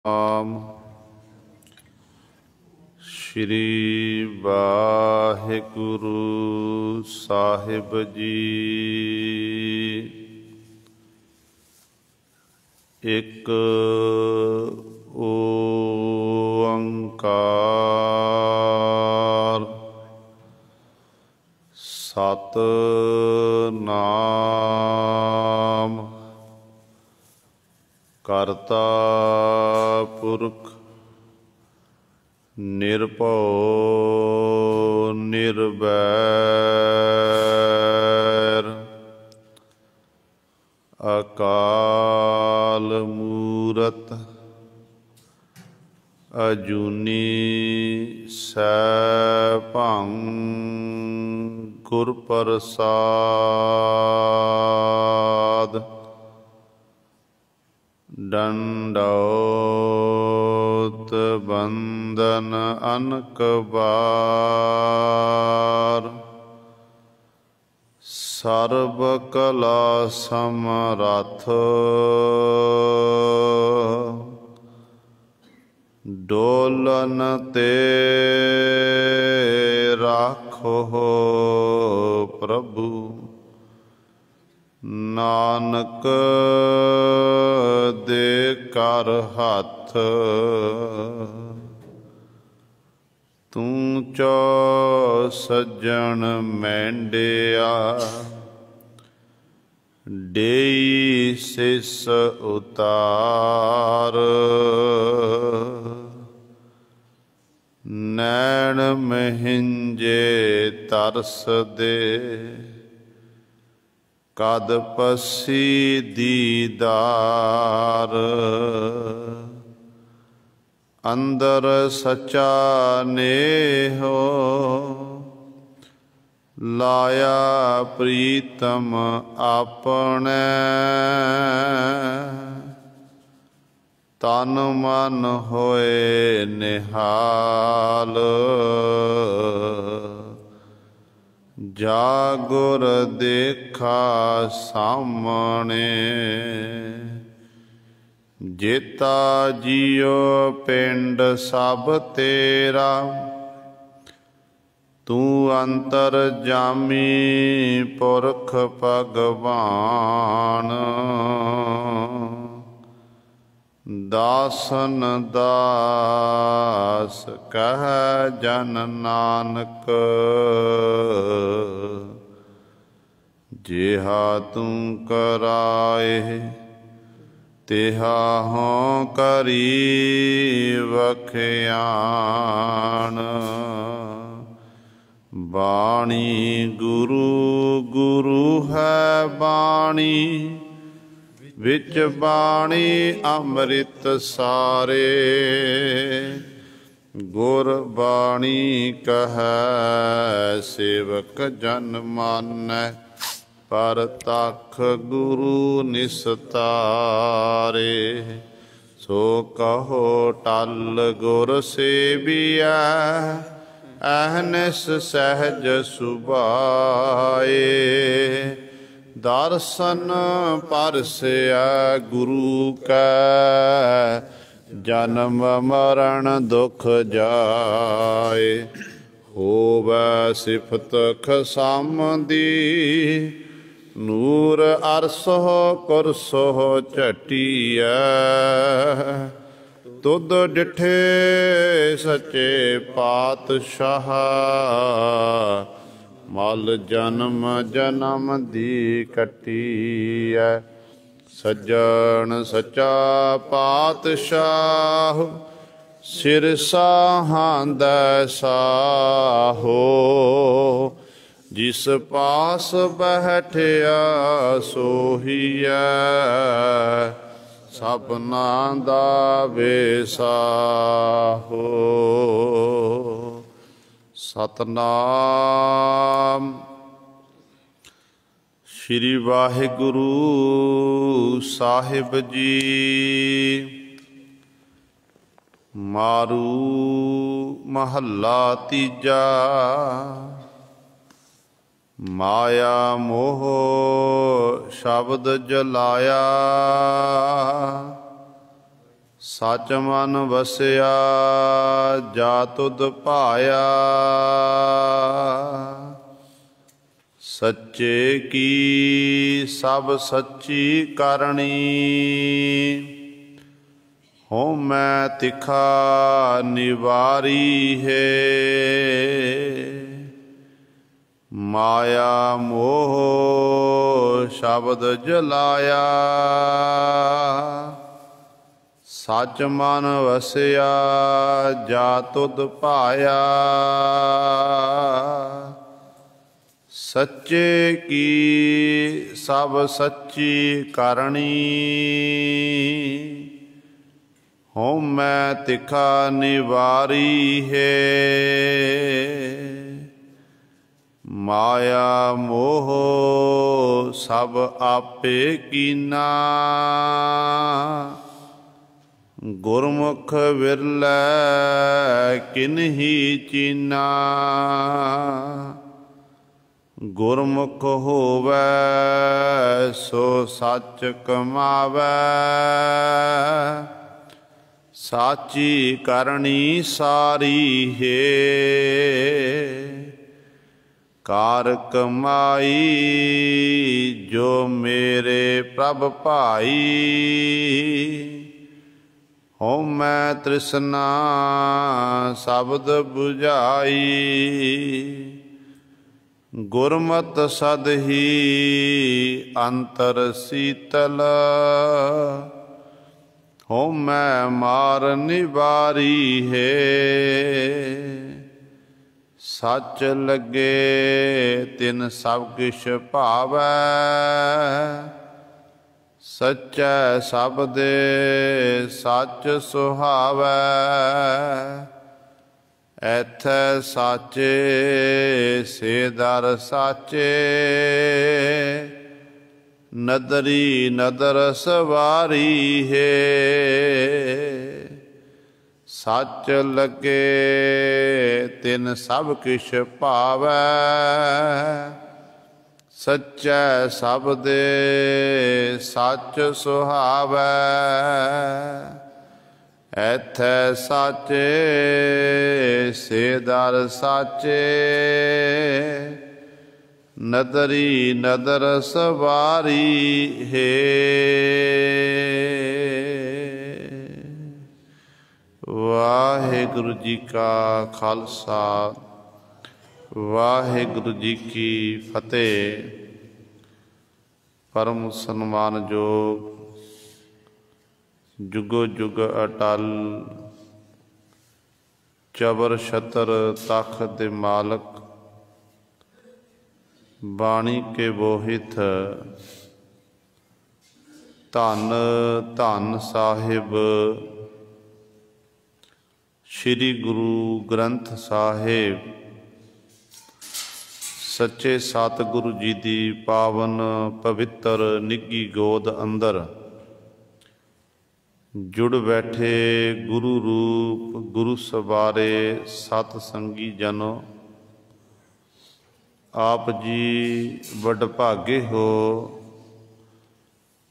ਆਮ ਸ਼੍ਰੀ ਵਾਹਿਗੁਰੂ ਸਾਹਿਬ ਜੀ। ਇੱਕ ਓੰਕਾਰ ਸਤਿਨਾਮ ਕਰਤਾ ਪੁਰਖ ਨਿਰਭਉ ਨਿਰਵੈਰ ਅਕਾਲ ਮੂਰਤ ਅਜੂਨੀ ਸੈਭੰ ਗੁਰ ਪ੍ਰਸਾਦ। ਦੰਡੌਤ ਬੰਦਨ ਅਨਕ ਬਾਰ ਸਰਬ ਕਲਾ ਸਮਰੱਥ ਡੋਲਨ ਤੇ ਰਾਖੋ ਪ੍ਰਭੂ ਨਾਨਕ ਦੇ ਕਰ ਹੱਥ। ਤੂੰ ਚੋ ਸੱਜਣ ਮੈਂਡਿਆ ਡੇਈ ਸਿਸ ਉਤਾਰ ਨੈਣ ਮਹਿੰਜੇ ਤਰਸ ਦੇ ਕਦ ਪਸੀ ਦੀਦਾਰ। ਅੰਦਰ ਸਚਾ ਨੇਹੋ ਲਾਇਆ ਪ੍ਰੀਤਮ ਆਪਣੇ ਤਨ ਮਨ ਹੋਏ ਨਿਹਾਲ। ਜਾ ਗੁਰ ਦੇਖਾ ਸਾਹਮਣੇ ਜੇਤਾ ਜੀਉ ਪਿੰਡ ਸਭ ਤੇਰਾ। ਤੂੰ ਅੰਤਰ ਜਾਮੀ ਪੁਰਖ ਭਗਵਾਨ ਦਾਸਨ ਦਾਸ ਕਹਿ ਜਨ ਨਾਨਕ। ਜਿਹਾ ਤੂੰ ਕਰਾਏ ਤਿਹਾ ਹੋਂ ਕਰੀ ਵਖਿਆਣ। ਬਾਣੀ ਗੁਰੂ ਗੁਰੂ ਹੈ ਬਾਣੀ ਵਿੱਚ ਬਾਣੀ ਅੰਮ੍ਰਿਤ ਸਾਰੇ। ਗੁਰ ਬਾਣੀ ਕਹੈ ਸੇਵਕ ਜਨ ਮਾਨੈ ਪਰਤਖ ਗੁਰੂ ਨਿਸਤਾਰੇ। ਸੋ ਕਹੋ ਟਲ ਗੁਰ ਸੇਵੀਐ ਅਹਨਿਸ ਸਹਿਜ ਸੁਭਾਏ। ਦਰਸ਼ਨ ਪਰਸਿਆ ਗੁਰੂ ਕੈ ਜਨਮ ਮਰਨ ਦੁਖ ਜਾਏ। ਹੋਵੈ ਸਿਫਤ ਖਸਮ ਦੀ ਨੂਰ ਅਰਸੋ ਕੁਰਸੋ ਝਟੀਐ। ਤੁਧ ਡਿਠੇ ਸੱਚੇ ਪਾਤਸ਼ਾਹ ਮਲ ਜਨਮ ਜਨਮ ਦੀ ਕੱਟੀਐ। ਸੱਜਣ ਸੱਚਾ ਪਾਤਸ਼ਾਹ ਸਿਰ ਸਾਹਾਂਦੈ ਸਾਹੋ। ਜਿਸ ਪਾਸ ਬੈਠਿਆ ਸੋਹੀਐ ਸਭਨਾ ਦਾ ਵੇਸਾਹੋ। ਸਤਿਨਾਮ ਸ਼੍ਰੀ ਵਾਹਿਗੁਰੂ ਸਾਹਿਬ ਜੀ। ਮਾਰੂ ਮਹੱਲਾ ਤੀਜਾ। ਮਾਇਆ ਮੋਹ ਸ਼ਬਦ ਜਲਾਇਆ सच मन वसिया जा तुध भाया। सच्चे की सब सच्ची करनी हो मैं तिखा निवारी है। माया मोह शब्द जलाया सच मन वसिया जा तुध भाया। सच्चे की सब सच्ची करनी हो मैं तिखा निवारी है। माया मोह सब आपे कीना गुरमुख विरलै किन्ही चीना। गुरमुख होवै सो सच कमावै साची करनी सारी है। कार कमाई जो मेरे प्रभ भाई हो मैं तृष्णा शब्द बुझाई। गुरमत सद ही अंतर शीतल हो मैं मार निवारी है। सच लगे तिन सब किश भावै सच्चै शब्द सच सुहावै। एथै साचे से दर साचे नदरी नदर सवारी है। सच लगे तिन सब किश भावै सच्चै शब्द सच सुहावै। एथै साचे से दर साचे नदरी नदर सवारी है। वाहिगुरु जी का खालसा वाहिगुरु जी की फतेह। परम सन्मानयोग जुगो जुग अटल चबर छतर तख्त दे मालक बाणी के बोहित धन धन साहिब श्री गुरु ग्रंथ साहिब सच्चे सतगुरु जी दी पावन पवित्र निੱਘੀ गोद अंदर जुड़ बैठे गुरु रूप गुरु सवारे सत संगी जनो। आप जी वडभागे हो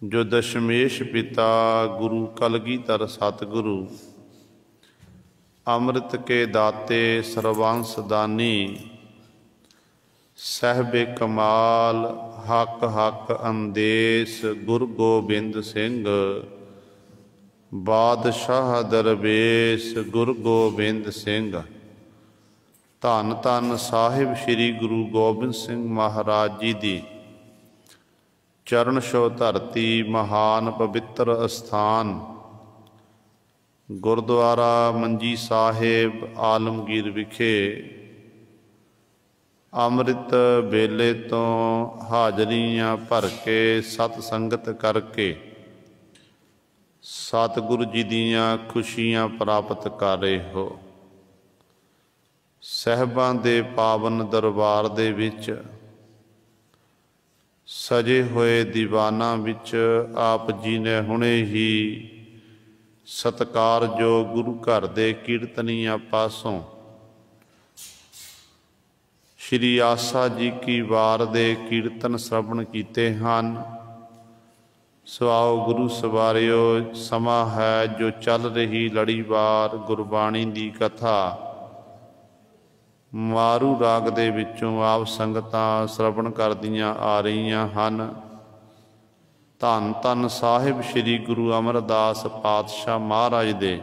जो दशमेश पिता गुरु कलगीधर सतगुरु अमृत के दाते सर्वांश दानी साहिबे कमाल हक हक अंदेश गुरु गोबिंद सिंह बादशाह दरवेश गुरु गोबिंद सिंह। धन धन साहिब श्री गुरु गोबिंद सिंह महाराज जी दी चरण छो धरती महान पवित्र अस्थान गुरुद्वारा मंजी साहिब आलमगीर विखे अमृत बेले तो हाजरियां भर के सत संगत करके सतगुरु जी दियां खुशियां प्राप्त कर रहे हो। सहबां दे पावन दरबार दे विच सजे होए दीवाना विच आप जी ने हुणे ही सत्कारयोग गुरु घर दे कीर्तनियां पासों श्री आसा जी की वार दे कीर्तन श्रवण कीते हैं। ਸੋ ਆਓ ਗੁਰੂ ਸਵਾਰਿਓ, ਸਮਾਂ ਹੈ ਜੋ ਚੱਲ ਰਹੀ ਲੜੀਵਾਰ ਗੁਰਬਾਣੀ ਦੀ ਕਥਾ ਮਾਰੂ ਰਾਗ ਦੇ ਵਿੱਚੋਂ ਆਪ ਸੰਗਤਾਂ ਸ਼ਰਵਣ ਕਰਦੀਆਂ ਆ ਰਹੀਆਂ ਹਨ। ਧੰਨ ਧੰਨ ਸਾਹਿਬ ਸ੍ਰੀ ਗੁਰੂ ਅਮਰਦਾਸ ਪਾਤਸ਼ਾਹ ਮਹਾਰਾਜ ਦੇ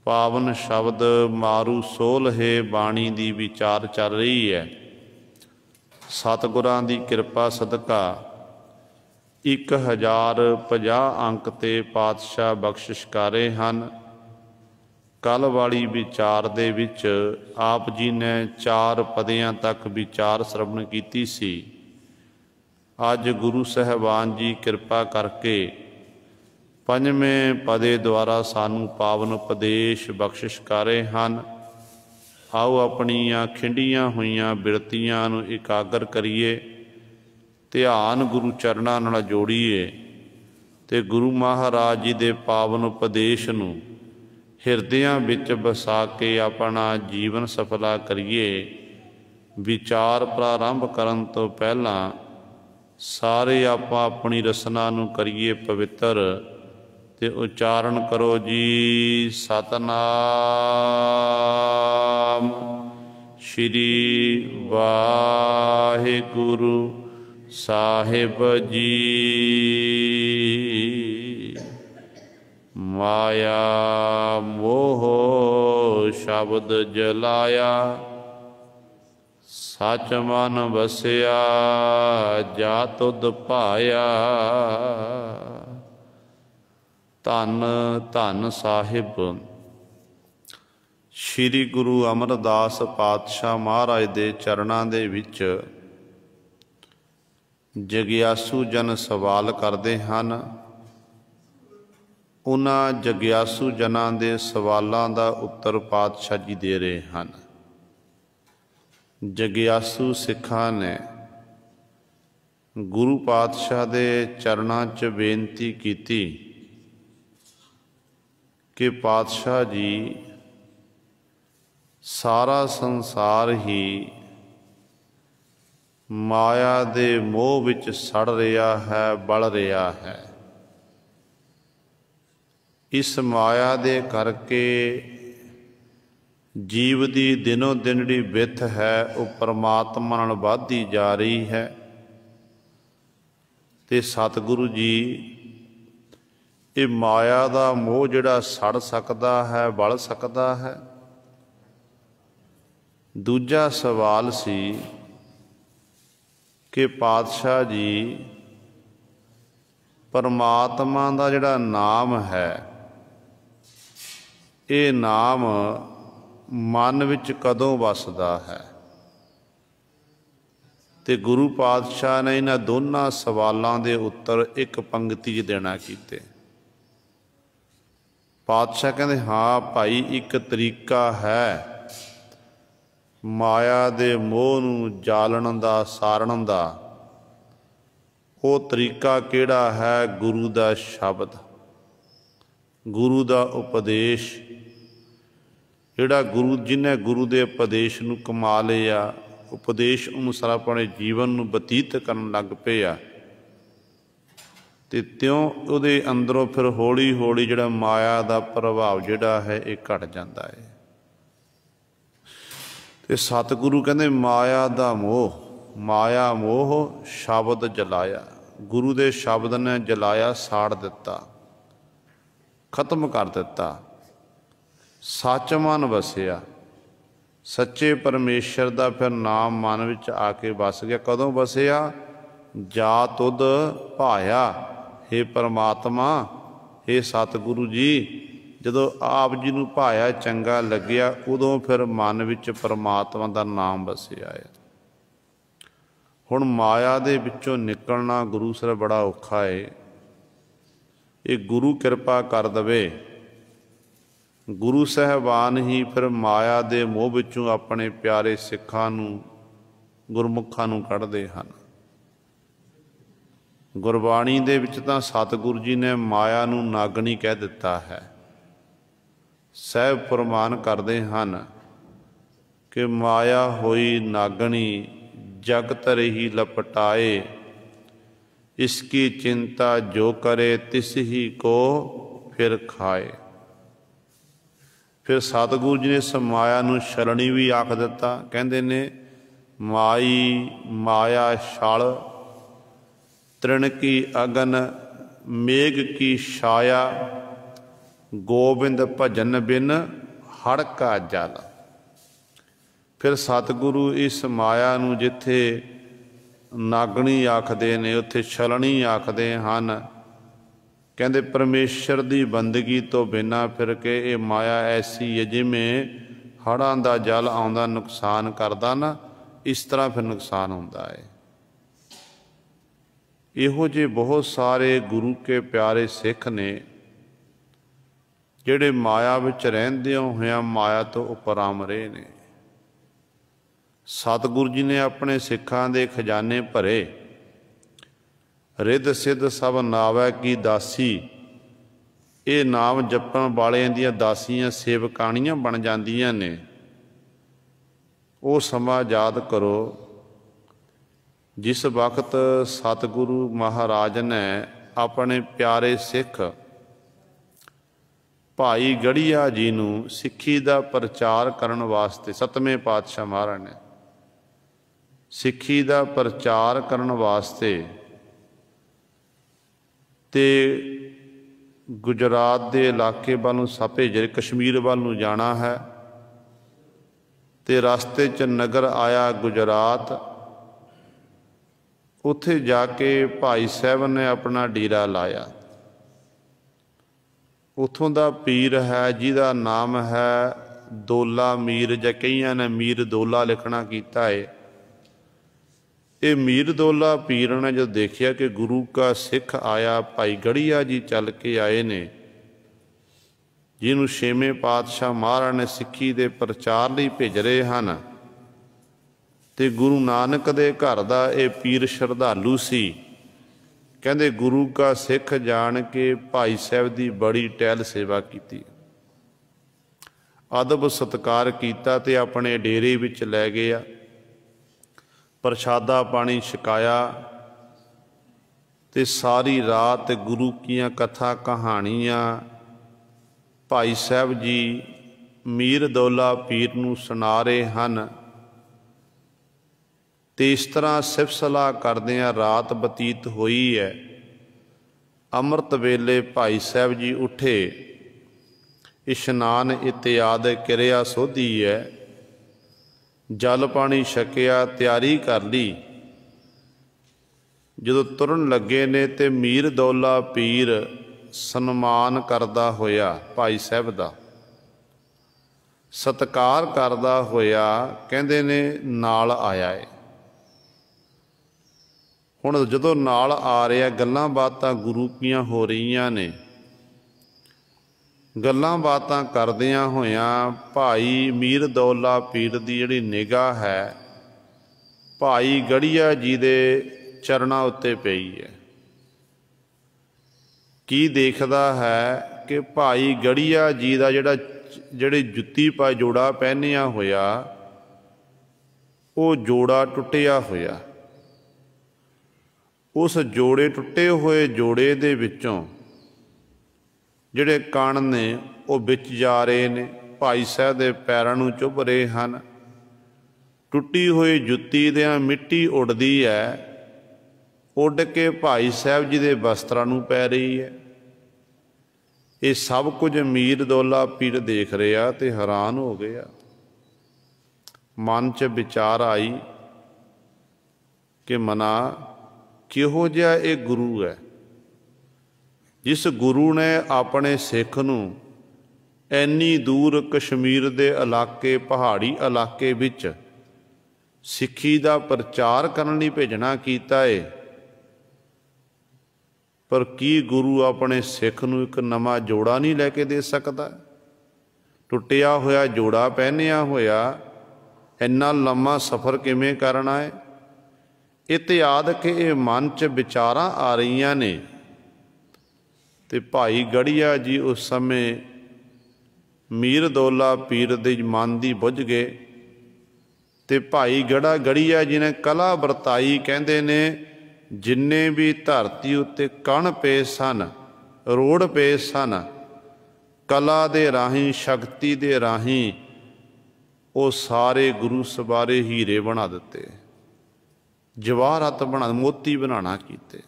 ਪਾਵਨ ਸ਼ਬਦ ਮਾਰੂ ਸੋਲ੍ਹੇ ਬਾਣੀ ਦੀ ਵਿਚਾਰ ਚੱਲ ਰਹੀ ਹੈ। ਸਤਿਗੁਰਾਂ ਦੀ ਕਿਰਪਾ ਸਦਕਾ 1050 ਅੰਕ ਤੇ ਪਾਤਸ਼ਾਹ ਬਖਸ਼ਿਸ਼ ਕਰ ਰਹੇ ਹਨ। ਕੱਲ ਵਾਲੀ ਵਿਚਾਰ ਦੇ ਵਿੱਚ ਆਪ ਜੀ ਨੇ 4 ਪਦਿਆਂ ਤੱਕ ਵਿਚਾਰ ਸ਼ਰਵਣ ਕੀਤੀ ਸੀ। ਅੱਜ ਗੁਰੂ ਸਾਹਿਬਾਨ ਜੀ ਕਿਰਪਾ ਕਰਕੇ 5ਵੇਂ ਪਦੇ ਦੁਆਰਾ ਸਾਨੂੰ ਪਾਵਨ ਉਪਦੇਸ਼ ਬਖਸ਼ਿਸ਼ ਕਰ ਰਹੇ ਹਨ। ਆਓ ਆਪਣੀਆਂ ਖਿੰਡੀਆਂ ਹੋਈਆਂ ਬਿਰਤੀਆਂ ਨੂੰ ਇਕਾਗਰ ਕਰੀਏ, ਧਿਆਨ ਗੁਰੂ ਚਰਨਾਂ ਨਾਲ ਜੋੜੀਏ ਤੇ ਗੁਰੂ ਮਹਾਰਾਜ ਜੀ ਦੇ ਪਾਵਨ ਉਪਦੇਸ਼ ਨੂੰ ਹਿਰਦਿਆਂ ਵਿੱਚ ਵਸਾ ਕੇ ਆਪਣਾ ਜੀਵਨ ਸਫਲਾ ਕਰੀਏ। ਵਿਚਾਰ ਪ੍ਰਾਰੰਭ ਕਰਨ ਤੋਂ ਪਹਿਲਾਂ ਸਾਰੇ ਆਪਾਂ ਆਪਣੀ ਰਸਨਾ ਨੂੰ ਕਰੀਏ ਪਵਿੱਤਰ ਤੇ ਉਚਾਰਨ ਕਰੋ ਜੀ ਸਤਨਾਮ ਸ਼੍ਰੀ ਵਾਹਿਗੁਰੂ ਸਾਹਿਬ ਜੀ। ਮਾਇਆ ਮੋਹ ਸ਼ਬਦ ਜਲਾਇਆ, ਸਚ ਮਨ ਵਸਿਆ ਜਾ ਤੁਧ ਭਾਇਆ। ਧੰਨ ਧੰਨ ਸਾਹਿਬ ਸ੍ਰੀ ਗੁਰੂ ਅਮਰਦਾਸ ਪਾਤਸ਼ਾਹ ਮਹਾਰਾਜ ਦੇ ਚਰਨਾਂ ਦੇ ਵਿੱਚ ਜਗਿਆਸੂ ਜਨ ਸਵਾਲ ਕਰਦੇ ਹਨ। ਉਹਨਾਂ ਜਗਿਆਸੂ ਜਨਾਂ ਦੇ ਸਵਾਲਾਂ ਦਾ ਉੱਤਰ ਪਾਤਸ਼ਾਹ ਜੀ ਦੇ ਰਹੇ ਹਨ। ਜਗਿਆਸੂ ਸਿੱਖਾਂ ਨੇ ਗੁਰੂ ਪਾਤਸ਼ਾਹ ਦੇ ਚਰਨਾਂ 'ਚ ਬੇਨਤੀ ਕੀਤੀ ਕਿ ਪਾਤਸ਼ਾਹ ਜੀ, ਸਾਰਾ ਸੰਸਾਰ ਹੀ ਮਾਇਆ ਦੇ ਮੋਹ ਵਿੱਚ ਸੜ ਰਿਹਾ ਹੈ, ਬਲ ਰਿਹਾ ਹੈ। ਇਸ ਮਾਇਆ ਦੇ ਕਰਕੇ ਜੀਵ ਦੀ ਦਿਨੋਂ ਦਿਨ ਜਿਹੜੀ ਵਿੱਥ ਹੈ ਉਹ ਪਰਮਾਤਮਾ ਨਾਲ ਵੱਧਦੀ ਜਾ ਰਹੀ ਹੈ। ਤੇ ਸਤਿਗੁਰੂ ਜੀ, ਇਹ ਮਾਇਆ ਦਾ ਮੋਹ ਜਿਹੜਾ ਸੜ ਸਕਦਾ ਹੈ, ਬਲ ਸਕਦਾ ਹੈ। ਦੂਜਾ ਸਵਾਲ ਸੀ ਕਿ ਪਾਤਸ਼ਾਹ ਜੀ, ਪਰਮਾਤਮਾ ਦਾ ਜਿਹੜਾ ਨਾਮ ਹੈ, ਇਹ ਨਾਮ ਮਨ ਵਿੱਚ ਕਦੋਂ ਵਸਦਾ ਹੈ? ਤੇ ਗੁਰੂ ਪਾਤਸ਼ਾਹ ਨੇ ਇਹਨਾਂ ਦੋਨਾਂ ਸਵਾਲਾਂ ਦੇ ਉੱਤਰ ਇੱਕ ਪੰਕਤੀ 'ਚ ਦੇਣਾ ਕੀਤੇ। ਪਾਤਸ਼ਾਹ ਕਹਿੰਦੇ, ਹਾਂ ਭਾਈ, ਇੱਕ ਤਰੀਕਾ ਹੈ ਮਾਇਆ ਦੇ ਮੋਹ ਨੂੰ ਜਾਲਣ ਦਾ, ਸਾੜਨ ਦਾ। ਉਹ ਤਰੀਕਾ ਕਿਹੜਾ ਹੈ? ਗੁਰੂ ਦਾ ਸ਼ਬਦ, ਗੁਰੂ ਦਾ ਉਪਦੇਸ਼। ਜਿਹੜਾ ਗੁਰੂ, ਜਿਹਨੇ ਗੁਰੂ ਦੇ ਉਪਦੇਸ਼ ਨੂੰ ਕਮਾ ਲਿਆ, ਉਪਦੇਸ਼ ਅਨੁਸਾਰ ਆਪਣੇ ਜੀਵਨ ਨੂੰ ਬਤੀਤ ਕਰਨ ਲੱਗ ਪਏ ਆ, ਤੇ ਤਿਉਂ ਉਹਦੇ ਅੰਦਰੋਂ ਫਿਰ ਹੌਲੀ ਹੌਲੀ ਜਿਹੜਾ ਮਾਇਆ ਦਾ ਪ੍ਰਭਾਵ ਜਿਹੜਾ ਹੈ ਇਹ ਘਟ ਜਾਂਦਾ ਹੈ। ਤੇ ਸਤਿਗੁਰੂ ਕਹਿੰਦੇ, ਮਾਇਆ ਦਾ ਮੋਹ, ਮਾਇਆ ਮੋਹ ਸ਼ਬਦ ਜਲਾਇਆ। ਗੁਰੂ ਦੇ ਸ਼ਬਦ ਨੇ ਜਲਾਇਆ, ਸਾੜ ਦਿੱਤਾ, ਖਤਮ ਕਰ ਦਿੱਤਾ। ਸੱਚ ਮਨ ਵਸਿਆ, ਸੱਚੇ ਪਰਮੇਸ਼ਰ ਦਾ ਫਿਰ ਨਾਮ ਮਨ ਵਿੱਚ ਆ ਕੇ ਵਸ ਗਿਆ। ਕਦੋਂ ਵਸਿਆ? ਜਾ ਤੁਧ ਭਾਇਆ। ਹੇ ਪਰਮਾਤਮਾ, ਹੇ ਸਤਿਗੁਰੂ ਜੀ, ਜਦੋਂ ਆਪ ਜੀ ਨੂੰ ਭਾਇਆ, ਚੰਗਾ ਲੱਗਿਆ, ਉਦੋਂ ਫਿਰ ਮਨ ਵਿੱਚ ਪਰਮਾਤਮਾ ਦਾ ਨਾਮ ਵਸਿਆ ਹੈ। ਹੁਣ ਮਾਇਆ ਦੇ ਵਿੱਚੋਂ ਨਿਕਲਣਾ ਗੁਰੂ ਸਰ ਬੜਾ ਔਖਾ ਹੈ। ਇਹ ਗੁਰੂ ਕਿਰਪਾ ਕਰ ਦਵੇ। ਗੁਰੂ ਸਾਹਿਬਾਨ ਹੀ ਫਿਰ ਮਾਇਆ ਦੇ ਮੋਹ ਵਿੱਚੋਂ ਆਪਣੇ ਪਿਆਰੇ ਸਿੱਖਾਂ ਨੂੰ, ਗੁਰਮੁਖਾਂ ਨੂੰ ਕੱਢਦੇ ਹਨ। ਗੁਰਬਾਣੀ ਦੇ ਵਿੱਚ ਤਾਂ ਸਤਿਗੁਰੂ ਜੀ ਨੇ ਮਾਇਆ ਨੂੰ ਨਾਗਣੀ ਕਹਿ ਦਿੱਤਾ ਹੈ। ਸਹਿਬ ਫਰਮਾਨ ਕਰਦੇ ਹਨ ਕਿ ਮਾਇਆ ਹੋਈ ਨਾਗਣੀ, ਜਗਤ ਰਹੀ ਲਪਟਾਏ, इसकी चिंता जो करे तिस ही को फिर खाए। फिर सतगुरु जी ने इस माया नूं छलनी भी आख दिता। कहंदे ने माई माया छल तृण की अगन मेघ की छाया गोबिंद भजन बिन हड़ का जल। फिर सतगुरु इस माया नूं जिथे नागणी आखदे ने उत्थे छलनी आखदे हन। कहंदे परमेश्वर दी बंदगी तो बिना फिर के ये माया ऐसी है जिवें हड़ां दा जल आउंदा नुकसान करदा ना, इस तरह फिर नुकसान हुंदा है। इहो जे बहुत सारे गुरु के प्यारे सिख ने जिहड़े माया विच रहिंदिਆਂ होइआं माया तो उपराम रहे ने। सतगुरु जी ने अपने सिखां दे खजाने भरे। रिद सिद्ध सब नावै की दासी, ये नाम जपण वालिਆਂ ਦੀਆਂ दासियां सेवकाणियां बन ਜਾਂਦੀਆਂ ने। ਉਹ ਸਮਾਂ याद करो जिस वक्त सतगुरु महाराज ने अपने प्यारे सिख भाई गढ़िया जी नूं सिੱਖੀ ਦਾ प्रचार करन वास्ते, सतवें पातशाह महाराज ने सिੱਖੀ ਦਾ प्रचार करन वास्ते ते गुजरात के इलाके वाल भेजे, कश्मीर वाल नूं जाना है। ते रास्ते च नगर आया गुजरात, उत्थे जाके भाई साहब ने अपना डेरा लाया। उत्थों का पीर है जिहदा नाम है दोला मीर, जां कईयां ने मीर दोला लिखना कीता है। ये मीर दोला पीर ने जो देखिया कि गुरु का सिख आया, भाई गढ़िया जी चल के आए ने, जिन्हों छेवें पातशाह महाराज ने सिੱਖੀ दे प्रचार लई भेज रहे हैं। ते गुरु नानक दे घर दा ये पीर श्रद्धालु सी। कहंदे गुरु का सिख जान के भाई साहब दी बड़ी टहल सेवा की, अदब सत्कार किया ते अपने डेरे विच लै गया। प्रशादा पानी छकाया ते सारी रात गुरु कीयां कथा कहानियां भाई साहब जी मीर दौला पीर नूं सुना रहे हैं। ते इस तरह सिफ सलाह करदिआं रात बतीत होई है। अमृत वेले भाई साहब जी उठे, इशनान इत्यादि किरिया सोधी है, जल पानी छकिया, तैयारी कर ली। जदों तुरन लगे ने ते मीर दौला पीर सन्मान करदा होया भाई साहब दा सत्कार करदा होया कहंदे ने नाल आया है। हुण जदों नाल आ रहा, गल्लां बातां गुरु कीआं हो रहीआं ने। गल्लां बातां करदिआं होइआं भाई मीर दौला पीर दी जिहड़ी निगाह है भाई गढ़िया जी दे चरणां उत्ते पई है। की देखदा है कि भाई गढ़िया जी दा जिहड़ी जुत्ती पा जोड़ा पहनिया होया, वो जोड़ा टुटिया होया। उस जोड़े टुटे हुए जोड़े दे विचों जिहड़े कण ने वो विच जा रहे ने, भाई साहब दे पैरां नूं चुभ रहे हैं। टुटी हुई जुत्ती दियां मिट्टी उड़दी है, उड़ के भाई साहब जी दे वस्त्रां नूं पै रही है। ये सब कुछ मीर दौला पीर देख रहा ते हैरान हो गया। मन च विचार आई कि मना किहो जिहा ये गुरु है, जिस गुरु ने अपने सिख नूं इन्नी दूर कश्मीर दे इलाके पहाड़ी इलाके विच सिੱਖੀ दा प्रचार करने लई भेजना कीता है। पर की गुरु अपने सिख नूं एक नवां जोड़ा नहीं लैके दे सकता? टुटिया होया जोड़ा पहनिया होया इन्ना लम्मा सफ़र किवें करना है? इत्यादि के ये मन च विचारां आ रही ने। ते भाई गढ़िया जी उस समय मीर दौला पीर दे मन दी बुझ गए। ते भाई गढ़िया जी ने कला वरताई, कहंदे ने जिन्ने भी धरती उत्ते कण पे सन, रोड़ पे सन, कला दे राही, शक्ति दे राही वो सारे गुरु सवारे हीरे बना दिते, जवाहरात बना, मोती बनाना कीते।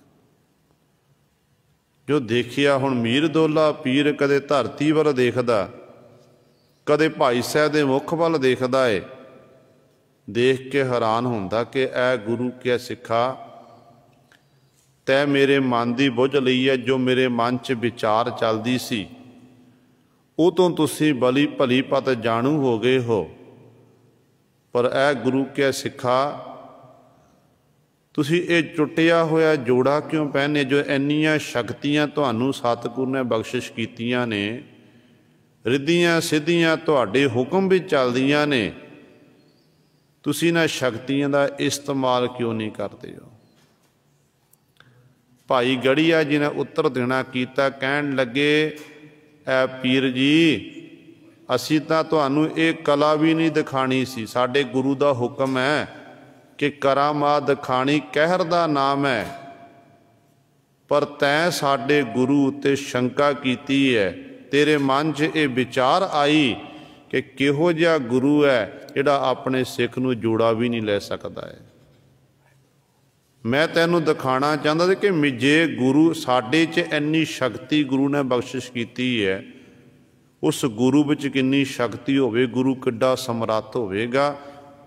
जो देखिया हुण मीर दोला पीर कदे धरती वल देखदा, कदे भाई साहब दे मुख वल देखदा है, देख के हैरान हुंदा कि ऐ गुरु क्या सिखा, तै मेरे मन की बुझ लई है। जो मेरे मन च विचार चलदी सी ਉਹ ਤੋਂ ਤੁਸੀਂ ਬਲੀ ਭਲੀ ਪਤ ਜਾਣੂ ਹੋ ਗਏ ਹੋ। ਪਰ ਇਹ ਗੁਰੂ ਕਿਆ ਸਿੱਖਾ, ਤੁਸੀਂ ਇਹ ਟੁੱਟਿਆ ਹੋਇਆ ਜੋੜਾ ਕਿਉਂ ਪਹਿਨੇ, ਜੋ ਇੰਨੀਆਂ ਸ਼ਕਤੀਆਂ ਤੁਹਾਨੂੰ ਸਤਿਗੁਰ ਨੇ ਬਖਸ਼ਿਸ਼ ਕੀਤੀਆਂ ਨੇ, ਰਿੱਧੀਆਂ ਸਿੱਧੀਆਂ ਤੁਹਾਡੇ ਹੁਕਮ ਵਿੱਚ ਚੱਲਦੀਆਂ ਨੇ, ਤੁਸੀਂ ਇਹਨਾਂ ਸ਼ਕਤੀਆਂ ਦਾ ਇਸਤੇਮਾਲ ਕਿਉਂ ਨਹੀਂ ਕਰਦੇ ਹੋ। ਭਾਈ ਗੜੀਆ ਜੀ ਨੇ ਉੱਤਰ ਦੇਣਾ ਕੀਤਾ, ਕਹਿਣ ਲੱਗੇ ਐ ਪੀਰ ਜੀ, ਅਸੀਂ ਤਾਂ ਤੁਹਾਨੂੰ ਇਹ ਕਲਾ ਵੀ ਨਹੀਂ ਦਿਖਾਣੀ ਸੀ, ਸਾਡੇ ਗੁਰੂ ਦਾ ਹੁਕਮ ਹੈ ਕਿ ਕਰਾਮਾਤ ਦਿਖਾਣੀ ਕਹਿਰ ਦਾ ਨਾਮ ਹੈ, ਪਰ ਤੈਂ ਸਾਡੇ ਗੁਰੂ ਉੱਤੇ ਸ਼ੰਕਾ ਕੀਤੀ ਹੈ, ਤੇਰੇ ਮਨ 'ਚ ਇਹ ਵਿਚਾਰ ਆਈ ਕਿ ਕਿਹੋ ਜਿਹਾ ਗੁਰੂ ਹੈ ਜਿਹੜਾ ਆਪਣੇ ਸਿੱਖ ਨੂੰ ਜੋੜਾ ਵੀ ਨਹੀਂ ਲੈ ਸਕਦਾ ਹੈ। ਮੈਂ ਤੈਨੂੰ ਦਿਖਾਣਾ ਚਾਹੁੰਦਾ ਸੀ ਕਿ ਜੇ ਗੁਰੂ ਸਾਡੇ 'ਚ ਇੰਨੀ ਸ਼ਕਤੀ ਗੁਰੂ ਨੇ ਬਖਸ਼ਿਸ਼ ਕੀਤੀ ਹੈ, ਉਸ ਗੁਰੂ ਵਿੱਚ ਕਿੰਨੀ ਸ਼ਕਤੀ ਹੋਵੇ, ਗੁਰੂ ਕਿੱਡਾ ਸਮਰੱਥ ਹੋਵੇਗਾ।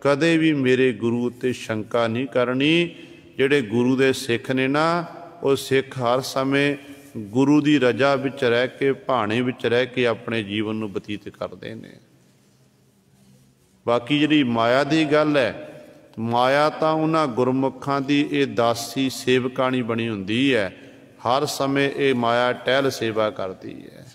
ਕਦੇ ਵੀ ਮੇਰੇ ਗੁਰੂ ਉੱਤੇ ਸ਼ੰਕਾ ਨਹੀਂ ਕਰਨੀ। ਜਿਹੜੇ ਗੁਰੂ ਦੇ ਸਿੱਖ ਨੇ ਨਾ, ਉਹ ਸਿੱਖ ਹਰ ਸਮੇਂ ਗੁਰੂ ਦੀ ਰਜਾ ਵਿੱਚ ਰਹਿ ਕੇ, ਭਾਣੇ ਵਿੱਚ ਰਹਿ ਕੇ ਆਪਣੇ ਜੀਵਨ ਨੂੰ ਬਤੀਤ ਕਰਦੇ ਨੇ। ਬਾਕੀ ਜਿਹੜੀ ਮਾਇਆ ਦੀ ਗੱਲ ਹੈ, ਮਾਇਆ ਤਾਂ ਉਹਨਾਂ ਗੁਰਮੁਖਾਂ ਦੀ ਇਹ ਦਾਸੀ ਸੇਵਕਾਣੀ ਬਣੀ ਹੁੰਦੀ ਹੈ, ਹਰ ਸਮੇਂ ਇਹ ਮਾਇਆ ਟਹਿਲ ਸੇਵਾ ਕਰਦੀ ਹੈ।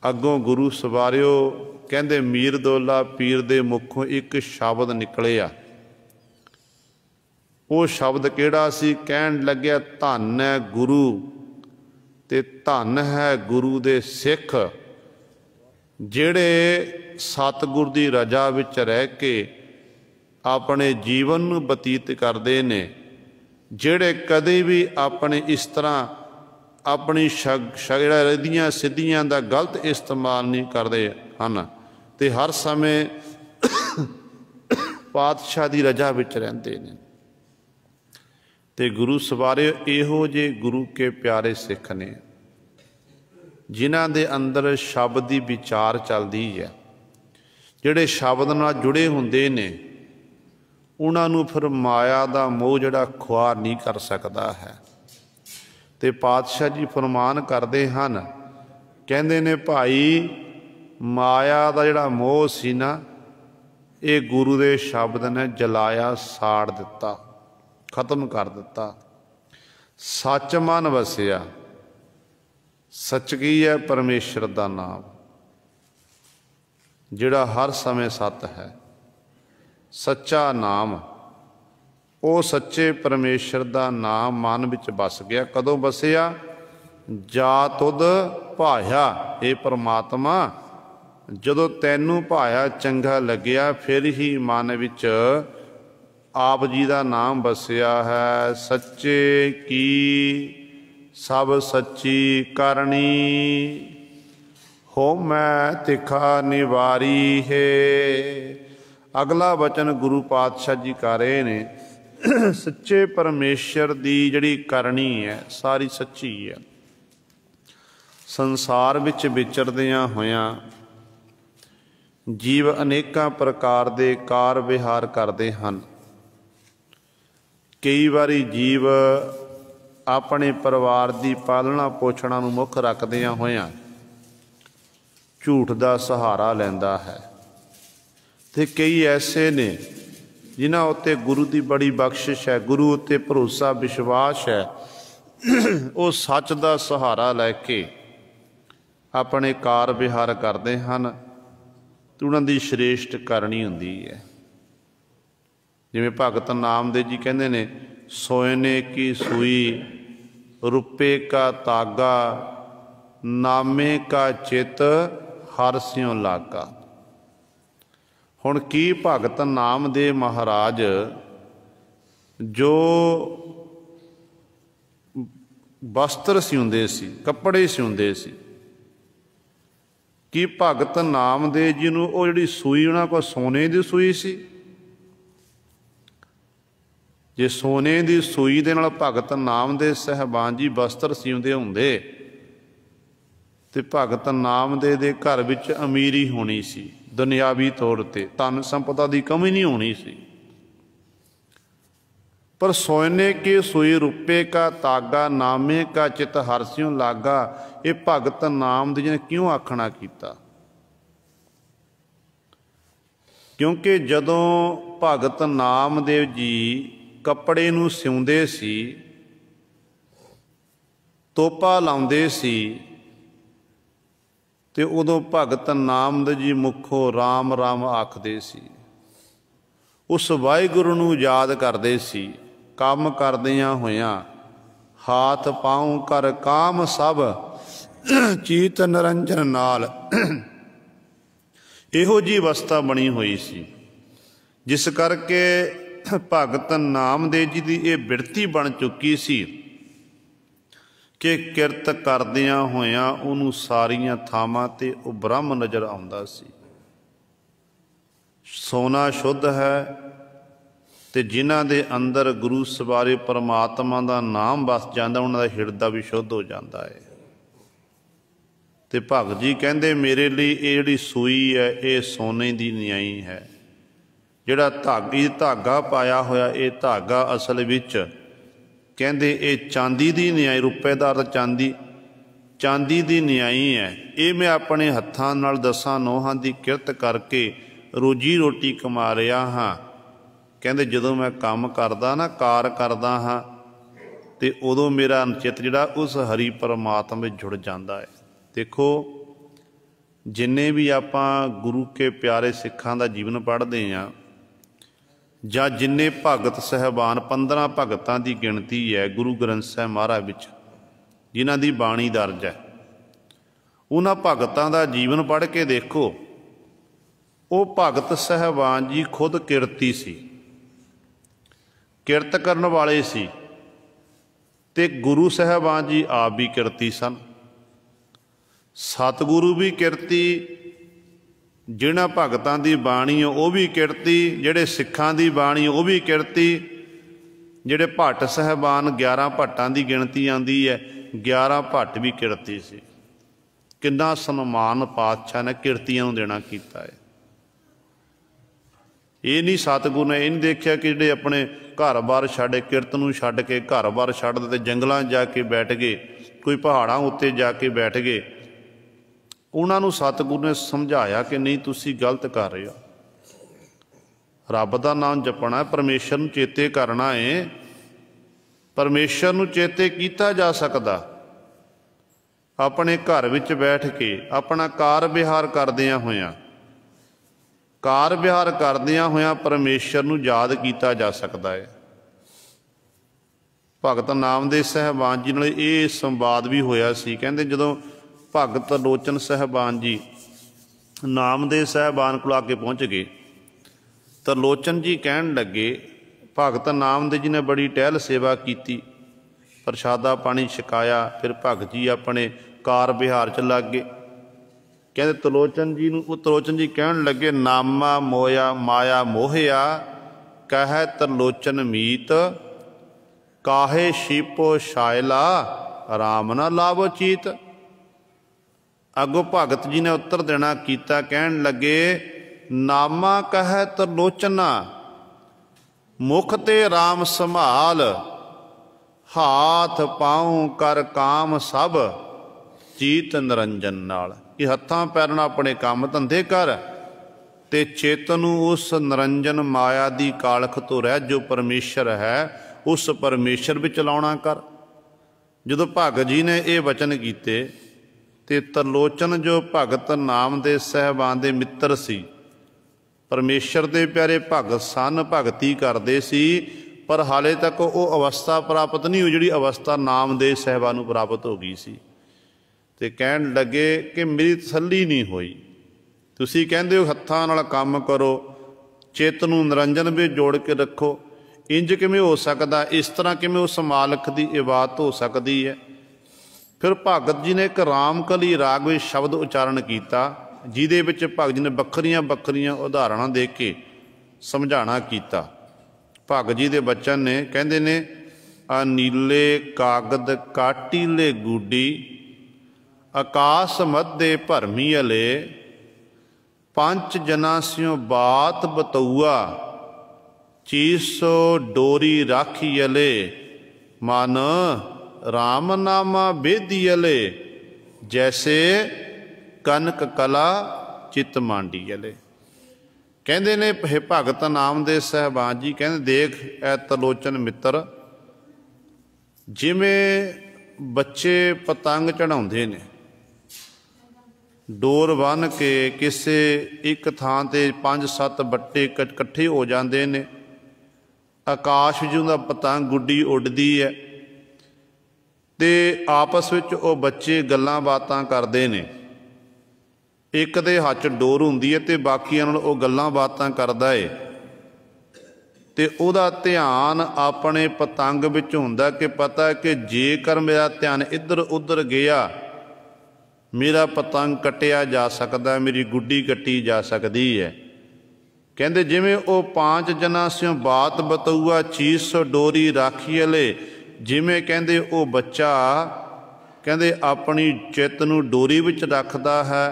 ਅੱਗੋਂ ਗੁਰੂ ਸਵਾਰਿਓ ਕਹਿੰਦੇ ਮੀਰ ਦੋਲਾ ਪੀਰ ਦੇ ਮੁਖੋਂ ਇੱਕ ਸ਼ਬਦ ਨਿਕਲਿਆ। ਉਹ ਸ਼ਬਦ ਕਿਹੜਾ ਸੀ? ਕਹਿਣ ਲੱਗਿਆ, ਧੰਨ ਹੈ ਗੁਰੂ ਤੇ ਧੰਨ ਹੈ ਗੁਰੂ ਦੇ ਸਿੱਖ, ਜਿਹੜੇ ਸਤਿਗੁਰ ਦੀ ਰਜਾ ਵਿੱਚ ਰਹਿ ਕੇ ਆਪਣੇ ਜੀਵਨ ਨੂੰ ਬਤੀਤ ਕਰਦੇ ਨੇ, ਜਿਹੜੇ ਕਦੇ ਵੀ ਆਪਣੇ ਇਸ ਤਰ੍ਹਾਂ ਆਪਣੀ ਜਿਹੜਾ ਰਿੱਧੀਆਂ ਸਿੱਧੀਆਂ ਦਾ ਗਲਤ ਇਸਤੇਮਾਲ ਨਹੀਂ ਕਰਦੇ ਹਨ, ਤੇ ਹਰ ਸਮੇਂ ਪਾਤਸ਼ਾਹ ਦੀ ਰਜਾ ਵਿੱਚ ਰਹਿੰਦੇ ਨੇ। ਤੇ ਗੁਰੂ ਸਵਾਰੇ ਇਹੋ ਜਿਹੇ ਗੁਰੂ ਕੇ ਪਿਆਰੇ ਸਿੱਖ ਨੇ, ਜਿਨ੍ਹਾਂ ਦੇ ਅੰਦਰ ਸ਼ਬਦ ਦੀ ਵਿਚਾਰ ਚੱਲਦੀ ਹੈ, ਜਿਹੜੇ ਸ਼ਬਦ ਨਾਲ ਜੁੜੇ ਹੁੰਦੇ ਨੇ, ਉਹਨਾਂ ਨੂੰ ਫਿਰ ਮਾਇਆ ਦਾ ਮੋਹ ਜਿਹੜਾ ਖੁਆਰ ਨਹੀਂ ਕਰ ਸਕਦਾ ਹੈ। ਤੇ ਪਾਤਸ਼ਾਹ ਜੀ ਫਰਮਾਨ ਕਰਦੇ ਹਨ, ਕਹਿੰਦੇ ਨੇ ਭਾਈ, ਮਾਇਆ ਦਾ ਜਿਹੜਾ ਮੋਹ ਸੀ ਨਾ, ਇਹ ਗੁਰੂ ਦੇ ਸ਼ਬਦ ਨੇ ਜਲਾਇਆ, ਸਾੜ ਦਿੱਤਾ, ਖਤਮ ਕਰ ਦਿੱਤਾ। ਸੱਚ ਮਨ ਵਸਿਆ। ਸੱਚ ਕੀ ਹੈ? ਪਰਮੇਸ਼ਰ ਦਾ ਨਾਮ, ਜਿਹੜਾ ਹਰ ਸਮੇਂ ਸੱਤ ਹੈ, ਸੱਚਾ ਨਾਮ। ਉਹ ਸੱਚੇ ਪਰਮੇਸ਼ਰ ਦਾ ਨਾਮ ਮਨ ਵਿੱਚ ਵਸ ਗਿਆ। ਕਦੋਂ ਵਸਿਆ? ਜਾ ਤੁਧ ਭਾਇਆ। ਇਹ ਪਰਮਾਤਮਾ, ਜਦੋਂ ਤੈਨੂੰ ਭਾਇਆ, ਚੰਗਾ ਲੱਗਿਆ, ਫਿਰ ਹੀ ਮਨ ਵਿੱਚ ਆਪ ਜੀ ਦਾ ਨਾਮ ਵਸਿਆ ਹੈ। ਸੱਚੇ ਕੀ ਸਭ ਸੱਚੀ ਕਰਨੀ, ਹੋ ਮੈਂ ਤਿਖਾ ਨਿਵਾਰੀ ਹੈ। ਅਗਲਾ ਵਚਨ ਗੁਰੂ ਪਾਤਸ਼ਾਹ ਜੀ ਕਰ ਰਹੇ ਨੇ, ਸੱਚੇ ਪਰਮੇਸ਼ਰ ਦੀ ਜਿਹੜੀ ਕਰਨੀ ਹੈ, ਸਾਰੀ ਸੱਚੀ ਹੈ। ਸੰਸਾਰ ਵਿੱਚ ਵਿਚਰਦਿਆਂ ਹੋਇਆਂ ਜੀਵ ਅਨੇਕਾਂ ਪ੍ਰਕਾਰ ਦੇ ਕਾਰ ਵਿਹਾਰ ਕਰਦੇ ਹਨ। ਕਈ ਵਾਰੀ ਜੀਵ ਆਪਣੇ ਪਰਿਵਾਰ ਦੀ ਪਾਲਣਾ ਪੋਸ਼ਣਾ ਨੂੰ ਮੁੱਖ ਰੱਖਦਿਆਂ ਹੋਇਆਂ ਝੂਠ ਦਾ ਸਹਾਰਾ ਲੈਂਦਾ ਹੈ, ਤੇ ਕਈ ਐਸੇ ਨੇ ਜਿਨ੍ਹਾਂ ਉੱਤੇ ਗੁਰੂ ਦੀ ਬੜੀ ਬਖਸ਼ਿਸ਼ ਹੈ, ਗੁਰੂ ਉੱਤੇ ਭਰੋਸਾ ਵਿਸ਼ਵਾਸ ਹੈ, ਉਹ ਸੱਚ ਦਾ ਸਹਾਰਾ ਲੈ ਕੇ ਆਪਣੇ ਕਾਰ ਵਿਹਾਰ ਕਰਦੇ ਹਨ, ਤੇ ਉਹਨਾਂ ਦੀ ਸ਼੍ਰੇਸ਼ਟ ਕਰਨੀ ਹੁੰਦੀ ਹੈ। ਜਿਵੇਂ ਭਗਤ ਨਾਮਦੇਵ ਜੀ ਕਹਿੰਦੇ ਨੇ, ਸੋਇਨੇ ਕੀ ਸੂਈ ਰੁਪਏ ਕਾ ਤਾਗਾ, ਨਾਮੇ ਕਾ ਚਿਤ ਹਰ ਸਿਉ ਲਾਗਾ। ਹੁਣ ਕੀ ਭਗਤ ਨਾਮਦੇਵ ਮਹਾਰਾਜ ਜੋ ਵਸਤਰ ਸਿਉਂਦੇ ਸੀ, ਕੱਪੜੇ ਸਿਉਂਦੇ ਸੀ, ਕਿ ਭਗਤ ਨਾਮਦੇਵ ਜੀ ਨੂੰ ਉਹ ਜਿਹੜੀ ਸੂਈ ਉਹਨਾਂ ਕੋਲ ਸੋਨੇ ਦੀ ਸੂਈ ਸੀ? ਜੇ ਸੋਨੇ ਦੀ ਸੂਈ ਦੇ ਨਾਲ ਭਗਤ ਨਾਮਦੇਵ ਸਾਹਿਬਾਨ ਜੀ ਵਸਤਰ ਸਿਉਂਦੇ ਹੁੰਦੇ ਤੇ ਭਗਤ ਨਾਮਦੇਵ ਦੇ ਘਰ ਵਿੱਚ ਅਮੀਰੀ ਹੋਣੀ ਸੀ, ਦੁਨਿਆਵੀ ਤੌਰ ਤੇ ਧਨ ਸੰਪਦਾ ਦੀ ਕਮੀ ਨਹੀਂ ਹੋਣੀ ਸੀ। पर सोने की सुई रुपये का तागा नामे का चित हरस्यों लागा, ये भगत नामदेव जी ने क्यों आखना किया? क्योंकि जदों भगत नामदेव जी कपड़े नूं सिउंदे सी, तोपा लाउंदे सी, ते उदों भगत नामदेव जी मुखों राम राम आखदे सी, उस वाहिगुरू नूं याद करदे सी। काम करदियां होइयां हाथ पाऊं कर काम सब चीत निरंजन नाल, इहो जी अवस्था बनी हुई सी, जिस करके भगत नामदेव जी की यह बिरती बन चुकी सी कि किरत करदियां होइयां उहनूं सारियां थावां ते वो ब्रह्म नज़र आउंदा सी। सोना शुद्ध है ਤੇ ਜਿਨ੍ਹਾਂ ਦੇ ਅੰਦਰ ਗੁਰੂ ਸਵਾਰੇ ਪਰਮਾਤਮਾ ਦਾ ਨਾਮ ਵਸ ਜਾਂਦਾ, ਉਹਨਾਂ ਦਾ ਹਿਰਦਾ ਵੀ ਸ਼ੁੱਧ ਹੋ ਜਾਂਦਾ ਹੈ। ਤੇ ਭਗਤ ਜੀ ਕਹਿੰਦੇ ਮੇਰੇ ਲਈ ਇਹ ਜਿਹੜੀ ਸੂਈ ਹੈ ਇਹ ਸੋਨੇ ਦੀ ਨਿਆਈ ਹੈ। ਜਿਹੜਾ ਧਾਗਾ ਪਾਇਆ ਹੋਇਆ ਇਹ ਧਾਗਾ ਅਸਲ ਵਿੱਚ ਕਹਿੰਦੇ ਇਹ ਚਾਂਦੀ ਦੀ ਨਿਆਈ, ਰੁਪਏ ਦਾ ਅਰਥ ਚਾਂਦੀ ਦੀ ਨਿਆਈ ਹੈ। ਇਹ ਮੈਂ ਆਪਣੇ ਹੱਥਾਂ ਨਾਲ 10 ਨੋਹਾਂ ਦੀ ਕਿਰਤ ਕਰਕੇ ਰੋਜੀ ਰੋਟੀ ਕਮਾ ਰਿਹਾ ਹਾਂ। ਕਹਿੰਦੇ ਜਦੋਂ ਮੈਂ ਕੰਮ ਕਰਦਾ ਨਾ, ਕਾਰ ਕਰਦਾ ਹਾਂ, ਤੇ ਉਦੋਂ ਮੇਰਾ ਚਿੱਤ ਜਿਹੜਾ ਉਸ ਹਰੀ ਪਰਮਾਤਮਾ ਵਿੱਚ ਜੁੜ ਜਾਂਦਾ ਹੈ। ਦੇਖੋ ਜਿੰਨੇ ਵੀ ਆਪਾਂ ਗੁਰੂ ਕੇ ਪਿਆਰੇ ਸਿੱਖਾਂ ਦਾ ਜੀਵਨ ਪੜ੍ਹਦੇ ਹਾਂ, ਜਾਂ ਜਿੰਨੇ ਭਗਤ ਸਾਹਿਬਾਨ 15 ਭਗਤਾਂ ਦੀ ਗਿਣਤੀ ਹੈ ਗੁਰੂ ਗ੍ਰੰਥ ਸਾਹਿਬ ਮਹਾਰਾਜ ਵਿੱਚ ਜਿਨ੍ਹਾਂ ਦੀ ਬਾਣੀ ਦਰਜ ਹੈ, ਉਹਨਾਂ ਭਗਤਾਂ ਦਾ ਜੀਵਨ ਪੜ੍ਹ ਕੇ ਦੇਖੋ। ਉਹ ਭਗਤ ਸਾਹਿਬਾਨ ਜੀ ਖੁਦ ਕਿਰਤੀ ਸੀ, ਕਿਰਤ ਕਰਨ ਵਾਲੇ ਸੀ, ਤੇ ਗੁਰੂ ਸਾਹਿਬਾਨ ਜੀ ਆਪ ਵੀ ਕਿਰਤੀ ਸਨ। ਸਤਿਗੁਰੂ ਵੀ ਕਿਰਤੀ, ਜਿਹਨਾਂ ਭਗਤਾਂ ਦੀ ਬਾਣੀ ਉਹ ਵੀ ਕਿਰਤੀ, ਜਿਹੜੇ ਸਿੱਖਾਂ ਦੀ ਬਾਣੀ ਉਹ ਵੀ ਕਿਰਤੀ, ਜਿਹੜੇ ਭੱਟ ਸਾਹਿਬਾਨ 11 ਭੱਟਾਂ ਦੀ ਗਿਣਤੀ ਆਉਂਦੀ ਹੈ, 11 ਭੱਟ ਵੀ ਕਿਰਤੀ ਸੀ। ਕਿੰਨਾ ਸਨਮਾਨ ਪਾਤਸ਼ਾਹ ਨੇ ਕਿਰਤੀਆਂ ਨੂੰ ਦੇਣਾ ਕੀਤਾ ਹੈ। ਇਹ ਨਹੀਂ ਸਤਿਗੁਰੂ ਨੇ ਇਹ ਨਹੀਂ ਦੇਖਿਆ ਕਿ ਜਿਹੜੇ ਆਪਣੇ ਘਰ-ਬਾਰ ਛੱਡ, ਕਿਰਤ ਨੂੰ ਛੱਡ ਕੇ ਘਰ-ਬਾਰ ਛੱਡ ਦਿੱਤੇ, ਜੰਗਲਾਂ ਜਾ ਕੇ ਬੈਠ ਗਏ, ਕੋਈ ਪਹਾੜਾਂ ਉੱਤੇ ਜਾ ਕੇ ਬੈਠ ਗਏ। ਉਹਨਾਂ ਨੂੰ ਸਤਿਗੁਰੂ ਨੇ ਸਮਝਾਇਆ ਕਿ ਨਹੀਂ ਤੁਸੀਂ ਗਲਤ ਕਰ ਰਹੇ ਹੋ। ਰੱਬ ਦਾ ਨਾਮ ਜਪਣਾ, ਪਰਮੇਸ਼ਰ ਨੂੰ ਚੇਤੇ ਕਰਨਾ ਹੈ। ਪਰਮੇਸ਼ਰ ਨੂੰ ਚੇਤੇ ਕੀਤਾ ਜਾ ਸਕਦਾ ਆਪਣੇ ਘਰ ਵਿੱਚ ਬੈਠ ਕੇ, ਆਪਣਾ ਕਾਰ ਵਿਹਾਰ ਕਰਦਿਆਂ ਹੋਇਆਂ ਪਰਮੇਸ਼ਰ ਨੂੰ ਯਾਦ ਕੀਤਾ ਜਾ ਸਕਦਾ ਹੈ। ਭਗਤ ਨਾਮਦੇਵ ਸਾਹਿਬਾਨ ਜੀ ਨਾਲ ਇਹ ਸੰਵਾਦ ਵੀ ਹੋਇਆ ਸੀ। ਕਹਿੰਦੇ ਜਦੋਂ ਭਗਤ ਲੋਚਨ ਸਾਹਿਬਾਨ ਜੀ ਨਾਮਦੇਵ ਸਾਹਿਬਾਨ ਕੋਲ ਆ ਕੇ ਪਹੁੰਚ ਗਏ ਤਾਂ ਲੋਚਨ ਜੀ ਕਹਿਣ ਲੱਗੇ, ਭਗਤ ਨਾਮਦੇਵ ਜੀ ਨੇ ਬੜੀ ਟਹਿਲ ਸੇਵਾ ਕੀਤੀ, ਪ੍ਰਸ਼ਾਦਾ ਪਾਣੀ ਛਕਾਇਆ, ਫਿਰ ਭਗਤ ਜੀ ਆਪਣੇ ਕਾਰ ਵਿਹਾਰ 'ਚ ਲੱਗ ਗਏ। ਕਹਿੰਦੇ ਤਲੋਚਨ ਜੀ ਨੂੰ, ਉਹ ਤਲੋਚਨ ਜੀ ਕਹਿਣ ਲੱਗੇ, ਨਾਮਾ ਮੋਇਆ ਮਾਇਆ ਮੋਹਿਆ ਕਹਿ ਤਰਲੋਚਨ ਮੀਤ, ਕਾਹੇ ਸ਼ੀਪੋ ਸ਼ਾਇਲਾ ਰਾਮ ਨਾ ਲਾਵੋ ਚੀਤ। ਅੱਗੋਂ ਭਗਤ ਜੀ ਨੇ ਉੱਤਰ ਦੇਣਾ ਕੀਤਾ, ਕਹਿਣ ਲੱਗੇ, ਨਾਮਾ ਕਹਿ ਤਰਲੋਚਨਾ ਮੁਖ ਤੇ ਰਾਮ ਸੰਭਾਲ, ਹਾਥ ਪਾਉ ਕਰ ਕਾਮ ਸਭ ਚੀਤ ਨਿਰੰਜਨ ਨਾਲ। ਕਿ ਹੱਥਾਂ ਪੈਰਾਂ ਨਾਲ ਆਪਣੇ ਕੰਮ ਧੰਦੇ ਕਰ ਤੇ ਚੇਤਨ ਨੂੰ ਉਸ ਨਿਰੰਜਨ ਮਾਇਆ ਦੀ ਕਾਲਖ ਤੋਂ ਰਹਿ, ਜੋ ਪਰਮੇਸ਼ਰ ਹੈ ਉਸ ਪਰਮੇਸ਼ਰ ਵਿੱਚ ਲਾਉਣਾ ਕਰ। ਜਦੋਂ ਭਗਤ ਜੀ ਨੇ ਇਹ ਵਚਨ ਕੀਤੇ ਤੇ ਤਰਲੋਚਨ ਜੋ ਭਗਤ ਨਾਮਦੇਵ ਸਾਹਿਬਾਨ ਦੇ ਮਿੱਤਰ ਸੀ, ਪਰਮੇਸ਼ਰ ਦੇ ਪਿਆਰੇ ਭਗਤ ਸਨ, ਭਗਤੀ ਕਰਦੇ ਸੀ, ਪਰ ਹਾਲੇ ਤੱਕ ਉਹ ਅਵਸਥਾ ਪ੍ਰਾਪਤ ਨਹੀਂ ਹੋਈ ਜਿਹੜੀ ਅਵਸਥਾ ਨਾਮਦੇਵ ਸਾਹਿਬਾਨ ਨੂੰ ਪ੍ਰਾਪਤ ਹੋ ਗਈ ਸੀ। ਤੇ ਕਹਿਣ ਲੱਗੇ ਕਿ ਮੇਰੀ ਤਸੱਲੀ ਨਹੀਂ ਹੋਈ। ਤੁਸੀਂ ਕਹਿੰਦੇ ਹੋ ਹੱਥਾਂ ਨਾਲ ਕੰਮ ਕਰੋ, ਚਿੱਤ ਨੂੰ ਨਿਰੰਜਨ ਵਿੱਚ ਜੋੜ ਕੇ ਰੱਖੋ, इंज किवें हो सकदा, इस तरह किवें उस मालक की इबादत हो सकती है। फिर भगत जी ने एक रामकली राग में शब्द उच्चारण किया, जिहदे विच भगत जी ने बखरियां बखरियां उदाहरणा दे के समझाना किया। भगत जी के बचन ने कहते ने, अनीले कागद काटीले गुडी, आकाश मध्य भरमी अले, पंच जना स्यों बात बतौआ, चीसो डोरी राखी अले, मन राम नामा बेदी अले, जैसे कनक कला चित मांडी अले। कहते ने हे भगत नामदेव साहबान जी, कहते देख ऐ तलोचन मित्र, जिमें बच्चे पतंग चढ़ाते ने, डोर बन के किसी एक थां ते 5-7 बट्टे इकट्ठे हो जाते हैं, आकाश विचों दा पतंग गुड्डी उड़दी है, ते आपस विच वो बच्चे गल्लां बातां करते हैं। एक दे हत्थ डोर हुंदी है ते बाकियां नाल वो गल्लां बातां करदा है, ते उहदा ध्यान अपने पतंग विच हुंदा कि पता है कि जेकर मेरा ध्यान इधर उधर गया, मेरा पतंग कटिया जा सकता है, मेरी गुड्डी कट्टी जा सकती है। कहते जिमें वो 5 जना स्यों बात बतौआ, चीस डोरी राखी अले, जिमें कहते वो बच्चा कहते अपनी चित्त नूं डोरी विच रखदा है,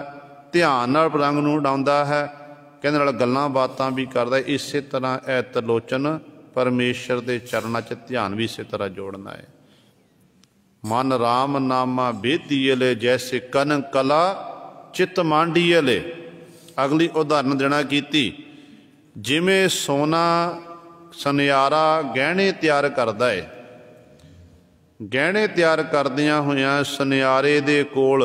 ध्यान नाल पतंग नूं उड़ाउंदा है, कहते नाल गल्लां बातां भी करदा। इस तरह ऐ तलोचन परमेश्वर के चरणों च ध्यान भी इस तरह जोड़ना है। मन राम नामा बेदी अले, जैसे कन कला चित मांडी अले। अगली उदाहरण देना कीती, जिमें सोना सुनियारा गहने तैयार करदा है, गहने तैयार करदियां होइयां सुनियारे दे कोल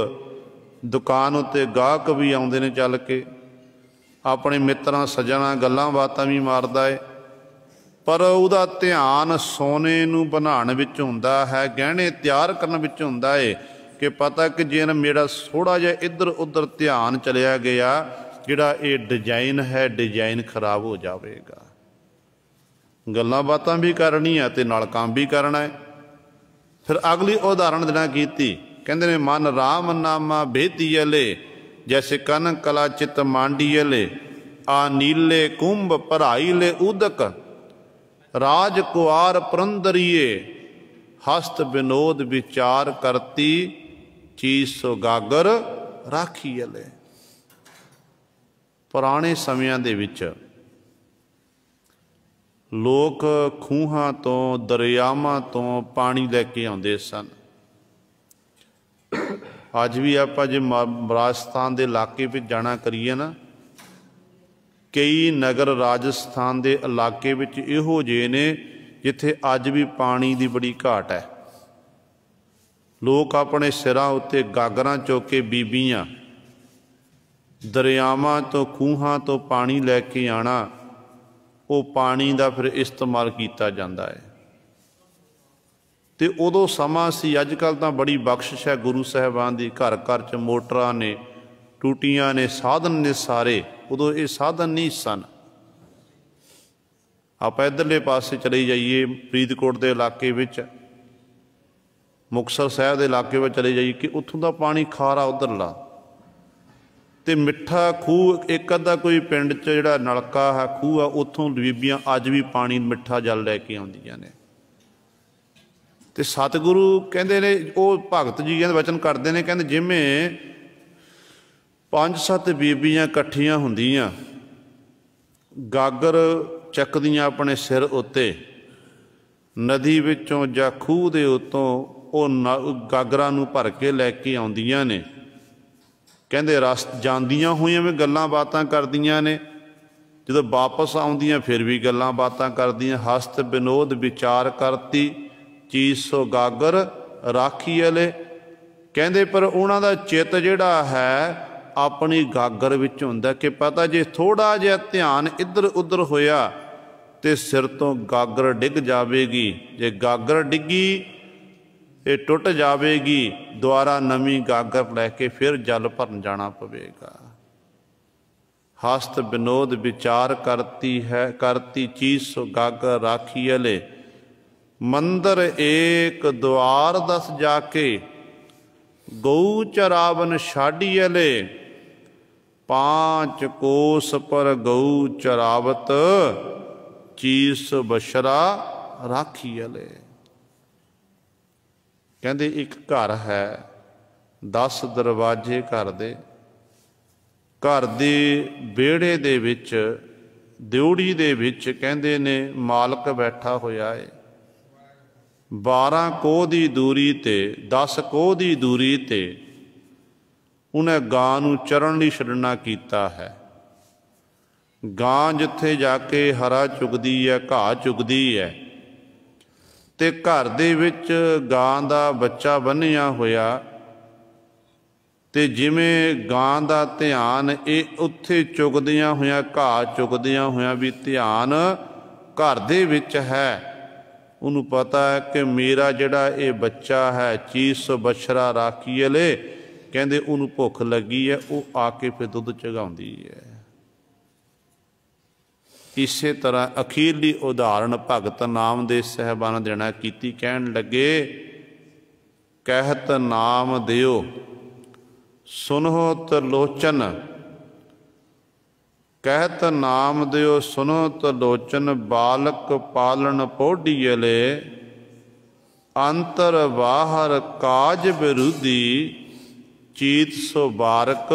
दुकान उत्ते गाहक भी आउंदे ने चल के, अपने मित्रां सज्जणा गल्लां बातां भी मारदा है, पर उहदा ध्यान सोने नूं बनाउण विच हुंदा है, गहने तैयार करन विच हुंदा है कि पता कि जे मेरा थोड़ा जिहा इधर उधर ध्यान चलिया गया, जिहड़ा ये डिजाइन है डिजाइन खराब हो जाएगा। गल्लां बातां भी करनियां ते नाल काम भी करना है। फिर अगली उदाहरण देना कीती, कहते ने मन राम नामा बेदी अले, जैसे कन कला चित मांडी अले, आ नीले कुंभ भराई ले उदक, राज कुआर पुरंदरिए, हस्त विनोद विचार करती, चीज सुगागर राखी अले। पुराने समियां दे विच लोग खूहां तो दरियावां तो पानी लैके आउंदे सन। अज भी आप जे राजस्थान के इलाके में जाना करिए ना, कई नगर राजस्थान के इलाके में इहो जे ने जिथे अज भी पानी की बड़ी घाट है। लोग अपने सिरां उत्ते गागरां चुक के बीबियां दरियावां तो खूहां तो पानी लैके आना, वो पानी का फिर इस्तेमाल किया जाता है। तो उदों समा सी, अजकल तो बड़ी बख्शिश है गुरु साहिबान की, घर घर च मोटरां ने, टूटियां ने, साधन ने सारे। उदों ये साधन नहीं सन। आप इधरले पासे चले जाइए फरीदकोट के इलाके विच, मुक्तसर साहब के इलाके में चले जाइए कि उत्थों का पानी खारा उधरला ते मिठा खूह। एक अद्धा कोई पिंड च जिहड़ा नलका है खूह है, उत्थों बीबियां अज भी पानी मिठा जल लैके आउंदियां ने। ते सतगुरु कहते ने, वो भगत जी कहते वचन करते हैं, कहते जिमें 5-7 बीबियां इकट्ठियां हुंदियां, गागर चकदियां अपने सिर उत्ते, नदी विचों जां खूह दे उत्तों वो गागरां नूं भर के लैके आउंदियां ने। कहते रस जांदियां होइयां भी गल्लां बातां करदियां ने, जदों वापस आउंदियां फिर भी गल्लां बातां करदियां। हस्त विनोद विचार करती, चीज सो गागर राखी अले। कहते पर उन्हां दा चित जिहड़ा है अपनी गागर विच हुंदा कि पता जे थोड़ा जिहा ध्यान इधर उधर होया तो सिर तो गागर डिग जाएगी। जे गागर डिगी ये टुट जाएगी, दोबारा नवीं गागर लैके फिर जल भरन जाना पवेगा। हस्त विनोद विचार करती चीज सुगागर राखियले। मंदिर एक द्वार 10 जाके, गऊ चरावन छाड़ियले। 5 कोस पर गऊ चरावत, चीस बछरा राखियले। कहते एक घर है, 10 दरवाजे घर दे। घर दे बेड़े दे विच, दिउड़ी दे विच कहते ने मालक बैठा होया है। 12 कोह दी दूरी ते, 10 कोह दी दूरी ते उन्हें गां नूं चरण लई छड्डना कीता है। गां जिथे जाके हरा चुगदी है, घाह चुगदी है, ते घर दे विच गां दा बच्चा बन्निया होया, ते जिमें गां दा ध्यान ये उत्थे चुगदियां होया, घाह चुगदियां होया भी ध्यान घर दे विच है। उन्होंने पता है कि मेरा जिहड़ा ये बच्चा है, चीस बछरा राखियले, कहते उन्होंने भुख लगी है, वो आके फिर दुध चगाउंदी है। इसे तरह अखीरली उदाहरण भगत नामदेव साहिबान देना कीती। कहन लगे, कहत नाम दियो सुनो त्रिलोचन। कहत नाम दियो सुनो त्रिलोचन, बालक पालन पौढ़ियले। अंतर बाहर काज विरोधी, चीत सो बारक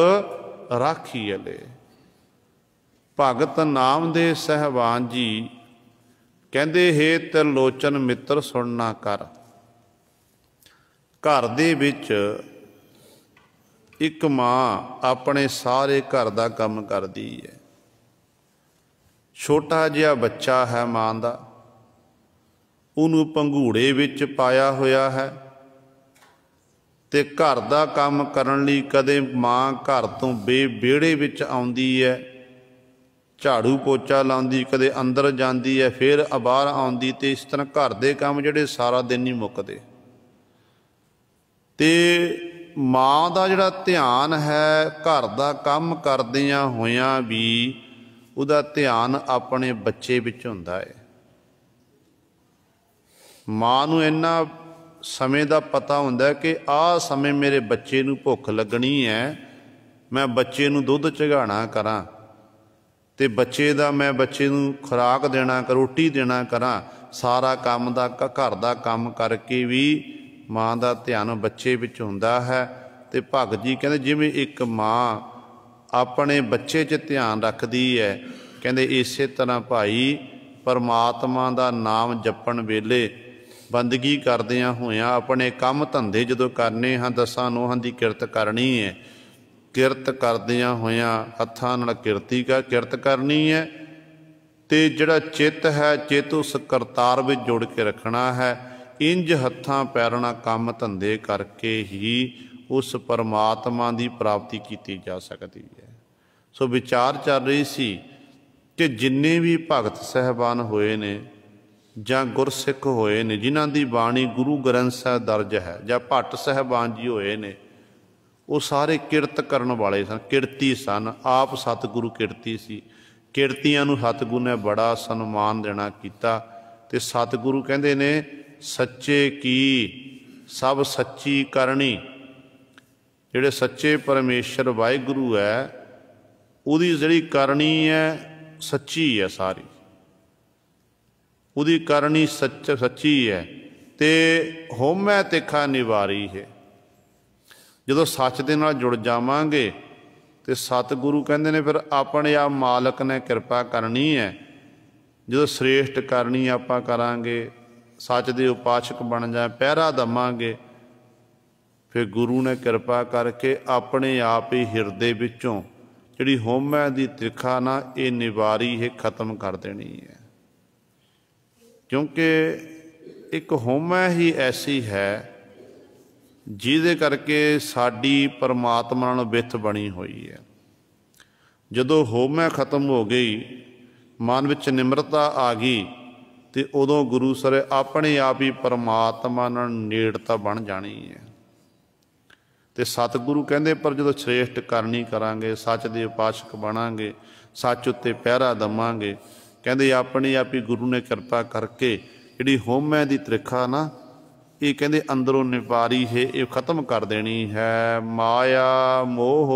राखियले। भगत नामदेव साहिबान जी कहते, हे त्रिलोचन मित्र सुनना कर। घर दे विच एक माँ अपने सारे घर का काम करती है। छोटा जिहा बच्चा है माँ का, उन्होंने पंघूड़े विच पाया होया है, ते घर का काम करन लई कदे माँ घर तो बेड़े विच आउंदी है, झाड़ू पोचा लाउंदी, कदे अंदर जांदी है, फिर बाहर आउंदी, ते इस तरह घर के काम जिहड़े सारा दिन नहीं मुकदे। ते माँ का जिहड़ा ध्यान है घर का काम करदियां होइयां भी उहदा ध्यान अपने बच्चे विच हुंदा है। माँ नूं इन्ना समय का पता हुंदा है कि आ समय मेरे बच्चे नूं भुख लगनी है, मैं बच्चे नूं दुध चढ़ाना करा, ते बच्चे दा मैं बच्चे नूं खुराक देना, रोटी देना करा। सारा काम दा घर का काम करके भी माँ का ध्यान बच्चे विच हुंदा है। ते भगत जी कहते जिवें एक माँ अपने बच्चे च ध्यान रखती है, कहते इस तरह भाई परमात्मा का नाम जपण वेले बंदगी करदियां होइयां अपने काम धंधे जदों करने हाँ, 10 नूहां दी किरत करनी है, किरत करदियां होइयां हत्थां नाल किरत करनी है, ते जिहड़ा चित्त है चित्त उस करतार विच जोड़ के रखना है। इंज हत्थां पैरां नाल काम धंधे करके ही उस परमात्मा की प्राप्ति की जा सकती है। सो विचार चल रही सी कि जिन्ने भी भगत साहिबान होए ने जां गुरसिख होए ने, जिन्हां दी बाणी गुरु ग्रंथ साहिब दर्ज है, जां भट्ट साहिबान जी होए ने, वो सारे किरत करन वाले सन, किरती सन। आप सतगुरु किरती सी। किरतियां नूं सतगुरु ने बड़ा सन्मान देना कीता। ते सतगुरु कहंदे ने सच्चे की सब सच्ची करनी। जिहड़े सच्चे परमेश्वर वाहिगुरु है, उहदी जिहड़ी करनी है सच्ची है, सारी उहदी करनी सच्ची है। ते होमै तिखा निवारी है। जदों सच दे नाल जुड़ जावांगे तो सतगुरु कहंदे ने फिर अपने आप मालक ने किरपा करनी है। जो श्रेष्ठ करनी आपां करांगे, सच दे उपासक बन जाए, पहरा दवांगे, फिर गुरु ने किरपा करके अपने आप ही हिरदे विचों जिहड़ी होमै दी त्रिखा ना ये निवारी है खत्म कर देनी है। क्योंकि एक होमै ही ऐसी है जिहदे करके साडी परमात्मा नाल विथ बनी हुई है। जदों होमै खत्म हो गई, मन विच निमरता आ गई, तो उदों गुरु सर अपने आप ही परमात्मा नाल नेड़ता बन जानी है। ਤੇ ਸਤਿਗੁਰੂ ਕਹਿੰਦੇ ਪਰ ਜਦੋਂ ਸ੍ਰੇਸ਼ਟ ਕਰਨੀ ਕਰਾਂਗੇ, ਸੱਚ ਦੇ ਉਪਾਸ਼ਕ ਬਣਾਂਗੇ, ਸੱਚ ਉੱਤੇ ਪਹਿਰਾ ਦੇਵਾਂਗੇ, ਕਹਿੰਦੇ ਆਪਣੀ ਆਪ ਹੀ ਗੁਰੂ ਨੇ ਕਿਰਪਾ ਕਰਕੇ ਜਿਹੜੀ ਹਉਮੈ ਦੀ ਤ੍ਰਿਖਾ ਨਾ, ਇਹ ਕਹਿੰਦੇ ਅੰਦਰੋਂ ਨਿਵਾਰੀ ਹੈ, ਇਹ ਖਤਮ ਕਰ ਦੇਣੀ ਹੈ। ਮਾਇਆ ਮੋਹ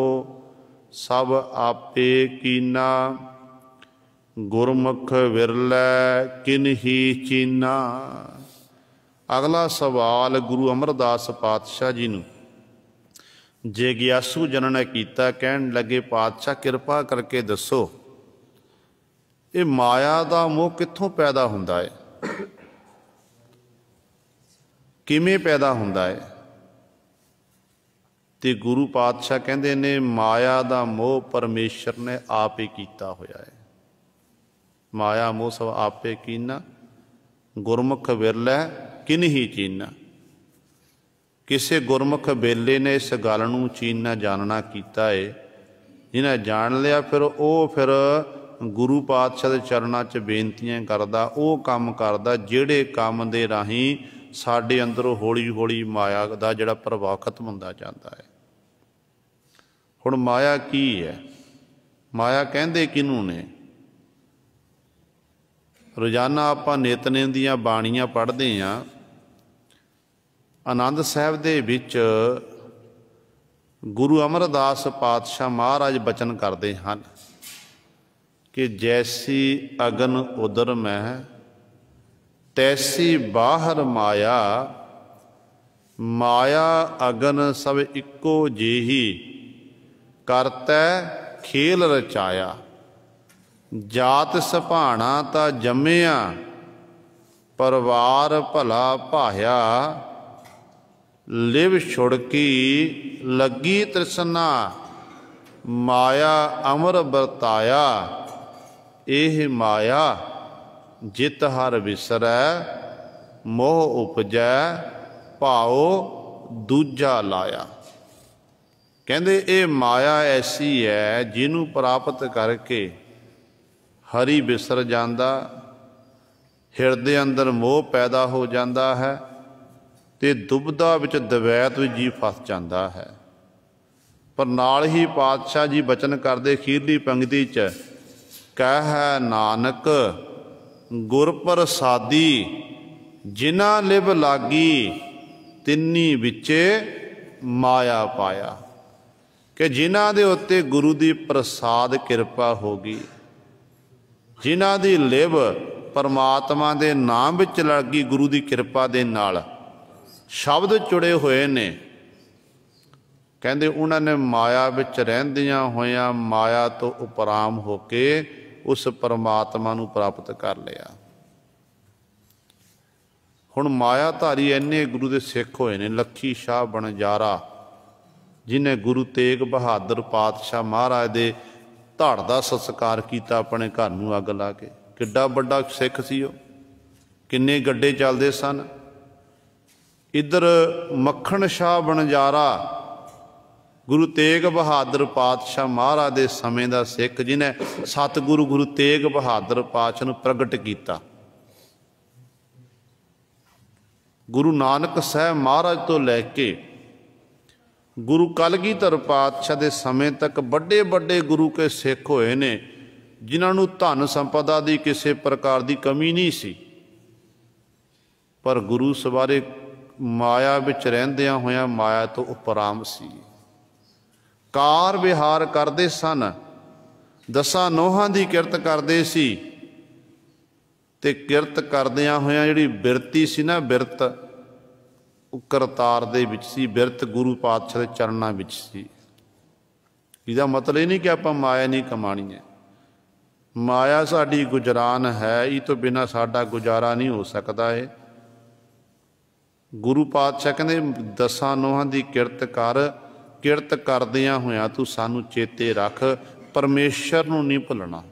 ਸਭ ਆਪੇ ਕੀਨਾ, ਗੁਰਮੁਖ ਵਿਰਲੇ ਕਿਨਹੀ ਚੀਨਾ। ਅਗਲਾ ਸਵਾਲ ਗੁਰੂ ਅਮਰਦਾਸ ਪਾਤਸ਼ਾਹ ਜੀ ਨੂੰ ਜਿਗਿਆਸੂ ਜਨ ਨੇ ਕੀਤਾ। ਕਹਿਣ ਲੱਗੇ, ਪਾਤਸ਼ਾਹ ਕਿਰਪਾ ਕਰਕੇ ਦੱਸੋ ਇਹ ਮਾਇਆ ਦਾ ਮੋਹ ਕਿੱਥੋਂ ਪੈਦਾ ਹੁੰਦਾ ਹੈ, ਕਿਵੇਂ ਪੈਦਾ ਹੁੰਦਾ ਹੈ? ਤੇ ਗੁਰੂ ਪਾਤਸ਼ਾਹ ਕਹਿੰਦੇ ਨੇ ਮਾਇਆ ਦਾ ਮੋਹ ਪਰਮੇਸ਼ਰ ਨੇ ਆਪ ਹੀ ਕੀਤਾ ਹੋਇਆ ਹੈ। ਮਾਇਆ ਮੋਹ ਸਭ ਆਪੇ ਕੀਨਾ, ਗੁਰਮੁਖ ਵਿਰਲੇ ਕਿਨਹੀ ਚੀਨਾ। ਕਿਸੇ ਗੁਰਮੁਖ ਬੇਲੇ ਨੇ ਇਸ ਗੱਲ ਨੂੰ ਚੀਨਣਾ ਜਾਣਨਾ ਕੀਤਾ ਏ। ਜਿਹਨੇ ਜਾਣ ਲਿਆ ਫਿਰ ਗੁਰੂ ਪਾਤਸ਼ਾਹ ਦੇ ਚਰਨਾਂ 'ਚ ਬੇਨਤੀਆਂ ਕਰਦਾ, ਉਹ ਕੰਮ ਕਰਦਾ ਜਿਹੜੇ ਕੰਮ ਦੇ ਰਾਹੀਂ ਸਾਡੇ ਅੰਦਰੋਂ ਹੌਲੀ ਹੌਲੀ ਮਾਇਆ ਦਾ ਜਿਹੜਾ ਪ੍ਰਭਾਵ ਖਤਮ ਹੁੰਦਾ ਜਾਂਦਾ ਹੈ। ਹੁਣ ਮਾਇਆ ਕੀ ਹੈ? ਮਾਇਆ ਕਹਿੰਦੇ ਕਿਹਨੂੰ ਨੇ? ਰੋਜ਼ਾਨਾ ਆਪਾਂ ਨਿਤਨੇਮ ਦੀਆਂ ਬਾਣੀਆਂ ਪੜ੍ਹਦੇ ਹਾਂ। ਆਨੰਦ ਸਾਹਿਬ ਦੇ ਵਿੱਚ ਗੁਰੂ ਅਮਰਦਾਸ ਪਾਤਸ਼ਾਹ ਮਹਾਰਾਜ ਬਚਨ ਕਰਦੇ ਹਨ ਕਿ ਜੈਸੀ ਅਗਨ ਉਦਰ ਮੈਂ ਤੈਸੀ ਬਾਹਰ ਮਾਇਆ, ਮਾਇਆ ਅਗਨ ਸਭ ਇੱਕੋ ਜਿਹੀ ਕਰਤੈ ਖੇਲ ਰਚਾਇਆ। ਜਾਤ ਸੁਭਾਣਾ ਤਾਂ ਜੰਮਿਆ ਪਰਿਵਾਰ ਭਲਾ ਭਾਇਆ, ਲਿਵ ਛੁੜਕੀ ਲੱਗੀ ਤ੍ਰਿਸ਼ਨਾ ਮਾਇਆ ਅਮਰ ਵਰਤਾਇਆ। ਇਹ ਮਾਇਆ ਜਿਤ ਹਰ ਵਿਸਰੈ ਮੋਹ ਉਪਜੈ ਭਾਉ ਦੂਜਾ ਲਾਇਆ। ਕਹਿੰਦੇ ਇਹ ਮਾਇਆ ਐਸੀ ਹੈ ਜਿਹਨੂੰ ਪ੍ਰਾਪਤ ਕਰਕੇ ਹਰੀ ਵਿਸਰ ਜਾਂਦਾ, ਹਿਰਦੇ ਅੰਦਰ ਮੋਹ ਪੈਦਾ ਹੋ ਜਾਂਦਾ ਹੈ ਤੇ ਦੁਬਦਾ ਵਿੱਚ ਦਵੈਤ ਵਿੱਚ ਜੀ ਫਸ ਜਾਂਦਾ ਹੈ। ਪਰ ਨਾਲ ਹੀ ਪਾਤਸ਼ਾਹ ਜੀ ਬਚਨ ਕਰਦੇ ਅਖੀਰਲੀ ਪੰਕਤੀ 'ਚ, ਕਹਿ ਨਾਨਕ ਗੁਰ ਪ੍ਰਸਾਦੀ ਜਿਨ੍ਹਾਂ ਲਿਵ ਲਾਗੀ ਤਿੰਨੀ ਵਿੱਚੇ ਮਾਇਆ ਪਾਇਆ। ਕਿ ਜਿਨ੍ਹਾਂ ਦੇ ਉੱਤੇ ਗੁਰੂ ਦੀ ਪ੍ਰਸਾਦ ਕਿਰਪਾ ਹੋ ਗਈ, ਜਿਨ੍ਹਾਂ ਦੀ ਲਿਵ ਪਰਮਾਤਮਾ ਦੇ ਨਾਮ ਵਿੱਚ ਲੱਗੀ, ਗੁਰੂ ਦੀ ਕਿਰਪਾ ਦੇ ਨਾਲ ਸ਼ਬਦ ਜੁੜੇ ਹੋਏ ਨੇ, ਕਹਿੰਦੇ ਉਹਨਾਂ ਨੇ ਮਾਇਆ ਵਿੱਚ ਰਹਿੰਦਿਆਂ ਹੋਇਆਂ ਮਾਇਆ ਤੋਂ ਉਪਰਾਮ ਹੋ ਕੇ ਉਸ ਪਰਮਾਤਮਾ ਨੂੰ ਪ੍ਰਾਪਤ ਕਰ ਲਿਆ। ਹੁਣ ਮਾਇਆਧਾਰੀ ਇੰਨੇ ਗੁਰੂ ਦੇ ਸਿੱਖ ਹੋਏ ਨੇ। ਲੱਖੀ ਸ਼ਾਹ ਬਣਜਾਰਾ, ਜਿਹਨੇ ਗੁਰੂ ਤੇਗ ਬਹਾਦਰ ਪਾਤਸ਼ਾਹ ਮਹਾਰਾਜ ਦੇ ਧੜ ਦਾ ਸੰਸਕਾਰ ਕੀਤਾ ਆਪਣੇ ਘਰ ਨੂੰ ਅੱਗ ਲਾ ਕੇ। ਕਿੱਡਾ ਵੱਡਾ ਸਿੱਖ ਸੀ ਉਹ, ਕਿੰਨੇ ਗੱਡੇ ਚੱਲਦੇ ਸਨ। ਇੱਧਰ ਮੱਖਣ ਸ਼ਾਹ ਬਣਜਾਰਾ, ਗੁਰੂ ਤੇਗ ਬਹਾਦਰ ਪਾਤਸ਼ਾਹ ਮਹਾਰਾਜ ਦੇ ਸਮੇਂ ਦਾ ਸਿੱਖ, ਜਿਹਨੇ ਸਤਿਗੁਰੂ ਗੁਰੂ ਤੇਗ ਬਹਾਦਰ ਪਾਤਸ਼ਾਹ ਨੂੰ ਪ੍ਰਗਟ ਕੀਤਾ। ਗੁਰੂ ਨਾਨਕ ਸਾਹਿਬ ਮਹਾਰਾਜ ਤੋਂ ਲੈ ਕੇ ਗੁਰੂ ਕਲਗੀਧਰ ਪਾਤਸ਼ਾਹ ਦੇ ਸਮੇਂ ਤੱਕ ਵੱਡੇ ਵੱਡੇ ਗੁਰੂ ਕੇ ਸਿੱਖ ਹੋਏ ਨੇ, ਜਿਨ੍ਹਾਂ ਨੂੰ ਧਨ ਸੰਪਦਾ ਦੀ ਕਿਸੇ ਪ੍ਰਕਾਰ ਦੀ ਕਮੀ ਨਹੀਂ ਸੀ। ਪਰ ਗੁਰੂ ਸਵਾਰੇ ਮਾਇਆ ਵਿੱਚ ਰਹਿੰਦਿਆਂ ਹੋਇਆਂ ਮਾਇਆ ਤੋਂ ਉਪਰਾਮ ਸੀ। ਕਾਰ ਵਿਹਾਰ ਕਰਦੇ ਸਨ, ਦਸਾਂ ਨੋਹਾਂ ਦੀ ਕਿਰਤ ਕਰਦੇ ਸੀ। ਤੇ ਕਿਰਤ ਕਰਦਿਆਂ ਹੋਇਆਂ ਜਿਹੜੀ ਬਿਰਤੀ ਸੀ ਨਾ, ਬਿਰਤ ਉਹ ਕਰਤਾਰ ਦੇ ਵਿੱਚ ਸੀ, ਬਿਰਤ ਗੁਰੂ ਪਾਤਸ਼ਾਹ ਦੇ ਚਰਨਾਂ ਵਿੱਚ ਸੀ। ਇਹਦਾ ਮਤਲਬ ਇਹ ਨਹੀਂ ਕਿ ਆਪਾਂ ਮਾਇਆ ਨਹੀਂ ਕਮਾਣੀ ਹੈ। ਮਾਇਆ ਸਾਡੀ ਗੁਜਰਾਨ ਹੈ, ਇਹ ਤੋਂ ਬਿਨਾਂ ਸਾਡਾ ਗੁਜ਼ਾਰਾ ਨਹੀਂ ਹੋ ਸਕਦਾ ਹੈ। ਗੁਰੂ ਪਾਤਸ਼ਾਹ ਕਹਿੰਦੇ ਦਸਾਂ ਨੋਹਾਂ ਦੀ ਕਿਰਤ ਕਰ, ਕਿਰਤ ਕਰਦਿਆਂ ਹੋਇਆਂ ਤੂੰ ਸਾਨੂੰ ਚੇਤੇ ਰੱਖ, ਪਰਮੇਸ਼ਰ ਨੂੰ ਨਹੀਂ ਭੁੱਲਣਾ,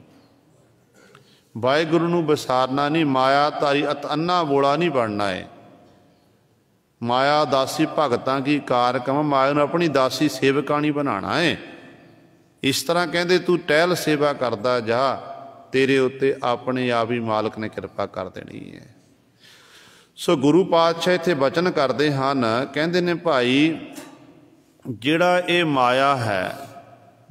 ਵਾਹਿਗੁਰੂ ਨੂੰ ਵਿਸਾਰਨਾ ਨਹੀਂ, ਮਾਇਆਧਾਰੀ ਅੰਨਾ ਬੋਲਾ ਨਹੀਂ ਬਣਨਾ ਹੈ। ਮਾਇਆ ਦਾਸੀ ਭਗਤਾਂ ਕੀ ਕਾਰ ਕਮ, ਮਾਇਆ ਨੂੰ ਆਪਣੀ ਦਾਸੀ ਸੇਵਕਾਂ ਨਹੀਂ ਬਣਾਉਣਾ ਹੈ। ਇਸ ਤਰ੍ਹਾਂ ਕਹਿੰਦੇ ਤੂੰ ਟਹਿਲ ਸੇਵਾ ਕਰਦਾ ਜਾ, ਤੇਰੇ ਉੱਤੇ ਆਪਣੇ ਆਪ ਹੀ ਮਾਲਕ ਨੇ ਕਿਰਪਾ ਕਰ ਦੇਣੀ ਹੈ। ਸੋ ਗੁਰੂ ਪਾਤਸ਼ਾਹ ਇੱਥੇ ਬਚਨ ਕਰਦੇ ਹਨ, ਕਹਿੰਦੇ ਨੇ ਭਾਈ ਜਿਹੜਾ ਇਹ ਮਾਇਆ ਹੈ,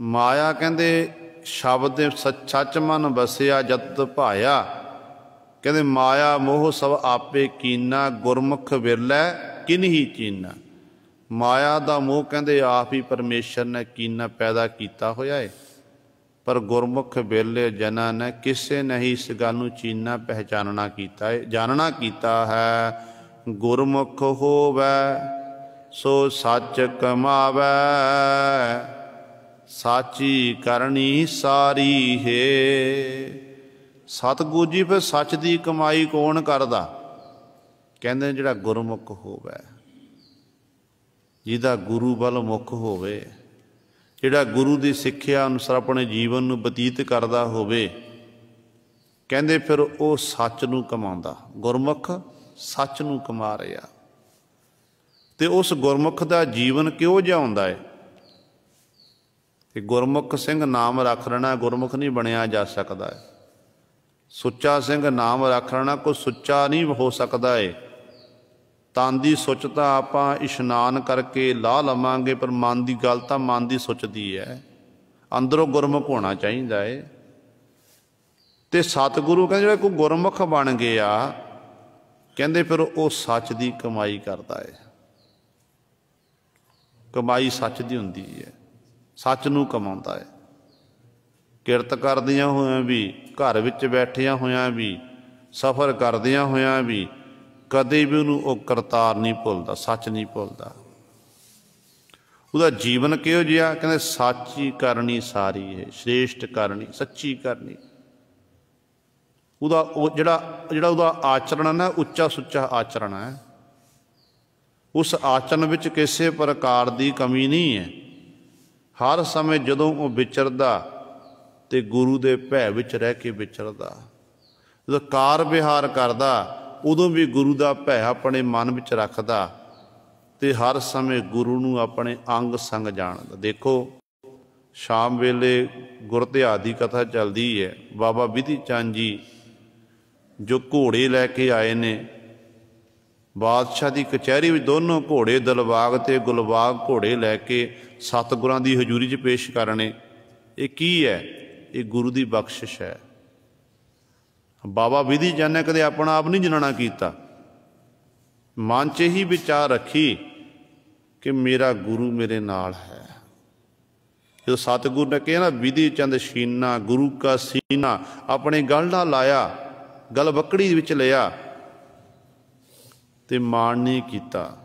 ਮਾਇਆ ਕਹਿੰਦੇ ਸ਼ਬਦ ਦੇ ਸੱਚ ਮਨ ਵਸਿਆ ਜਤ ਭਾਇਆ। ਕਹਿੰਦੇ ਮਾਇਆ ਮੋਹ ਸਭ ਆਪੇ ਕੀਨਾ, ਗੁਰਮੁਖ ਵਿਰਲੈ ਕਿਨਹੀ ਚੀਨਾ। ਮਾਇਆ ਦਾ ਮੋਹ ਕਹਿੰਦੇ ਆਪ ਹੀ ਪਰਮੇਸ਼ਰ ਨੇ ਕੀਨਾ ਪੈਦਾ ਕੀਤਾ ਹੋਇਆ ਹੈ, ਪਰ ਗੁਰਮੁਖ ਵਿਰਲੇ ਜਨਾਂ ਨੇ ਕਿਸੇ ਨੇ ਹੀ ਇਸ ਗੱਲ ਨੂੰ ਚੀਨਾ ਪਹਿਚਾਨਣਾ ਕੀਤਾ ਹੈ, ਜਾਣਨਾ ਕੀਤਾ ਹੈ। ਗੁਰਮੁਖ ਹੋਵੈ ਸੋ ਸੱਚ ਕਮਾਵੈ, ਸਾਚੀ ਕਰਨੀ ਸਾਰੀ ਹੈ। ਸਤਿਗੁਰੂ ਜੀ ਫਿਰ ਸੱਚ ਦੀ ਕਮਾਈ ਕੌਣ ਕਰਦਾ? ਕਹਿੰਦੇ ਜਿਹੜਾ ਗੁਰਮੁਖ ਹੋਵੇ, ਜਿਹਦਾ ਗੁਰੂ ਵੱਲ ਮੁਖ ਹੋਵੇ, ਜਿਹੜਾ ਗੁਰੂ ਦੀ ਸਿੱਖਿਆ ਅਨੁਸਾਰ ਆਪਣੇ ਜੀਵਨ ਨੂੰ ਬਤੀਤ ਕਰਦਾ ਹੋਵੇ, ਕਹਿੰਦੇ ਫਿਰ ਉਹ ਸੱਚ ਨੂੰ ਕਮਾਉਂਦਾ। ਗੁਰਮੁਖ ਸੱਚ ਨੂੰ ਕਮਾ ਰਿਹਾ। ਤੇ ਉਸ ਗੁਰਮੁਖ ਦਾ ਜੀਵਨ ਕਿਹੋ ਜਿਹਾ ਹੁੰਦਾ ਹੈ? ਤੇ ਗੁਰਮੁਖ ਸਿੰਘ ਨਾਮ ਰੱਖ ਲੈਣਾ, ਗੁਰਮੁਖ ਨਹੀਂ ਬਣਿਆ ਜਾ ਸਕਦਾ ਹੈ। ਸੁੱਚਾ ਸਿੰਘ ਨਾਮ ਰੱਖ ਲੈਣਾ, ਕੋਈ ਸੁੱਚਾ ਨਹੀਂ ਹੋ ਸਕਦਾ ਹੈ। ਤਨ ਦੀ ਸੁੱਚ ਤਾਂ ਆਪਾਂ ਇਸ਼ਨਾਨ ਕਰਕੇ ਲਾਹ ਲਵਾਂਗੇ, ਪਰ ਮਨ ਦੀ ਗੱਲ ਤਾਂ ਮਨ ਦੀ ਸੁੱਚਦੀ ਹੈ। ਅੰਦਰੋਂ ਗੁਰਮੁਖ ਹੋਣਾ ਚਾਹੀਦਾ ਹੈ। ਤੇ ਸਤਿਗੁਰੂ ਕਹਿੰਦੇ ਜਿਹੜਾ ਕੋਈ ਗੁਰਮੁਖ ਬਣ ਗਿਆ, ਕਹਿੰਦੇ ਫਿਰ ਉਹ ਸੱਚ ਦੀ ਕਮਾਈ ਕਰਦਾ ਹੈ। ਕਮਾਈ ਸੱਚ ਦੀ ਹੁੰਦੀ ਹੈ, ਸੱਚ ਨੂੰ ਕਮਾਉਂਦਾ ਹੈ। ਕਿਰਤ ਕਰਦਿਆਂ ਹੋਇਆਂ ਵੀ, ਘਰ ਵਿੱਚ ਬੈਠਿਆਂ ਹੋਇਆਂ ਵੀ, ਸਫ਼ਰ ਕਰਦਿਆਂ ਹੋਇਆਂ ਵੀ ਕਦੇ ਵੀ ਉਹਨੂੰ ਉਹ ਕਰਤਾਰ ਨਹੀਂ ਭੁੱਲਦਾ, ਸੱਚ ਨਹੀਂ ਭੁੱਲਦਾ। ਉਹਦਾ ਜੀਵਨ ਕਿਹੋ ਜਿਹਾ? ਕਹਿੰਦੇ ਸਾਚੀ ਕਰਨੀ ਸਾਰੀ ਹੈ, ਸ੍ਰੇਸ਼ਟ ਕਰਨੀ, ਸੱਚੀ ਕਰਨੀ। ਉਹਦਾ ਉਹ ਜਿਹੜਾ ਉਹਦਾ ਆਚਰਣ ਹੈ ਨਾ, ਉੱਚਾ ਸੁੱਚਾ ਆਚਰਣ ਹੈ। ਉਸ ਆਚਰਣ ਵਿੱਚ ਕਿਸੇ ਪ੍ਰਕਾਰ ਦੀ ਕਮੀ ਨਹੀਂ ਹੈ। ਹਰ ਸਮੇਂ ਜਦੋਂ ਉਹ ਵਿਚਰਦਾ ਤੇ ਗੁਰੂ ਦੇ ਭੈ ਵਿੱਚ ਰਹਿ ਕੇ ਵਿਚਰਦਾ। ਜਦੋਂ ਕਾਰ ਵਿਹਾਰ ਕਰਦਾ ਉਦੋਂ ਵੀ ਗੁਰੂ ਦਾ ਭੈ ਆਪਣੇ ਮਨ ਵਿੱਚ ਰੱਖਦਾ ਤੇ ਹਰ ਸਮੇਂ ਗੁਰੂ ਨੂੰ ਆਪਣੇ ਅੰਗ ਸੰਗ ਜਾਣਦਾ। ਦੇਖੋ ਸ਼ਾਮ ਵੇਲੇ ਗੁਰਧਿਆਨ ਦੀ ਕਥਾ ਚੱਲਦੀ ਹੈ। ਬਾਬਾ ਵਿਧੀ ਚੰਦ ਜੀ ਜੋ ਘੋੜੇ ਲੈ ਕੇ ਆਏ ਨੇ, ਬਾਦਸ਼ਾਹ ਦੀ ਕਚਹਿਰੀ ਵਿੱਚ ਦੋਨੋਂ ਘੋੜੇ ਦਿਲਬਾਗ ਤੇ ਗੁਲਬਾਗ ਘੋੜੇ ਲੈ ਕੇ ਸਤਿਗੁਰਾਂ ਦੀ ਹਜ਼ੂਰੀ 'ਚ ਪੇਸ਼ ਕਰਨੇ। ਇਹ ਕੀ ਹੈ? ਇਹ ਗੁਰੂ ਦੀ ਬਖਸ਼ਿਸ਼ ਹੈ। ਬਾਬਾ ਵਿਧੀ ਚੰਦ ਨੇ ਕਦੇ ਆਪਣਾ ਆਪ ਨਹੀਂ ਜਣਨਾ ਕੀਤਾ। ਮਨ 'ਚ ਹੀ ਵਿਚਾਰ ਰੱਖੀ ਕਿ ਮੇਰਾ ਗੁਰੂ ਮੇਰੇ ਨਾਲ ਹੈ। ਜਦੋਂ ਸਤਿਗੁਰੂ ਨੇ ਕਿਹਾ ਨਾ ਵਿਧੀ ਚੰਦ ਸ਼ੀਨਾ ਗੁਰੂ ਕਾ ਸੀਨਾ, ਆਪਣੇ ਗਲ ਨਾਲ ਲਾਇਆ, ਗਲ ਬੱਕੜੀ ਵਿੱਚ ਲਿਆ ਤੇ ਮਾਣ ਨਹੀਂ ਕੀਤਾ।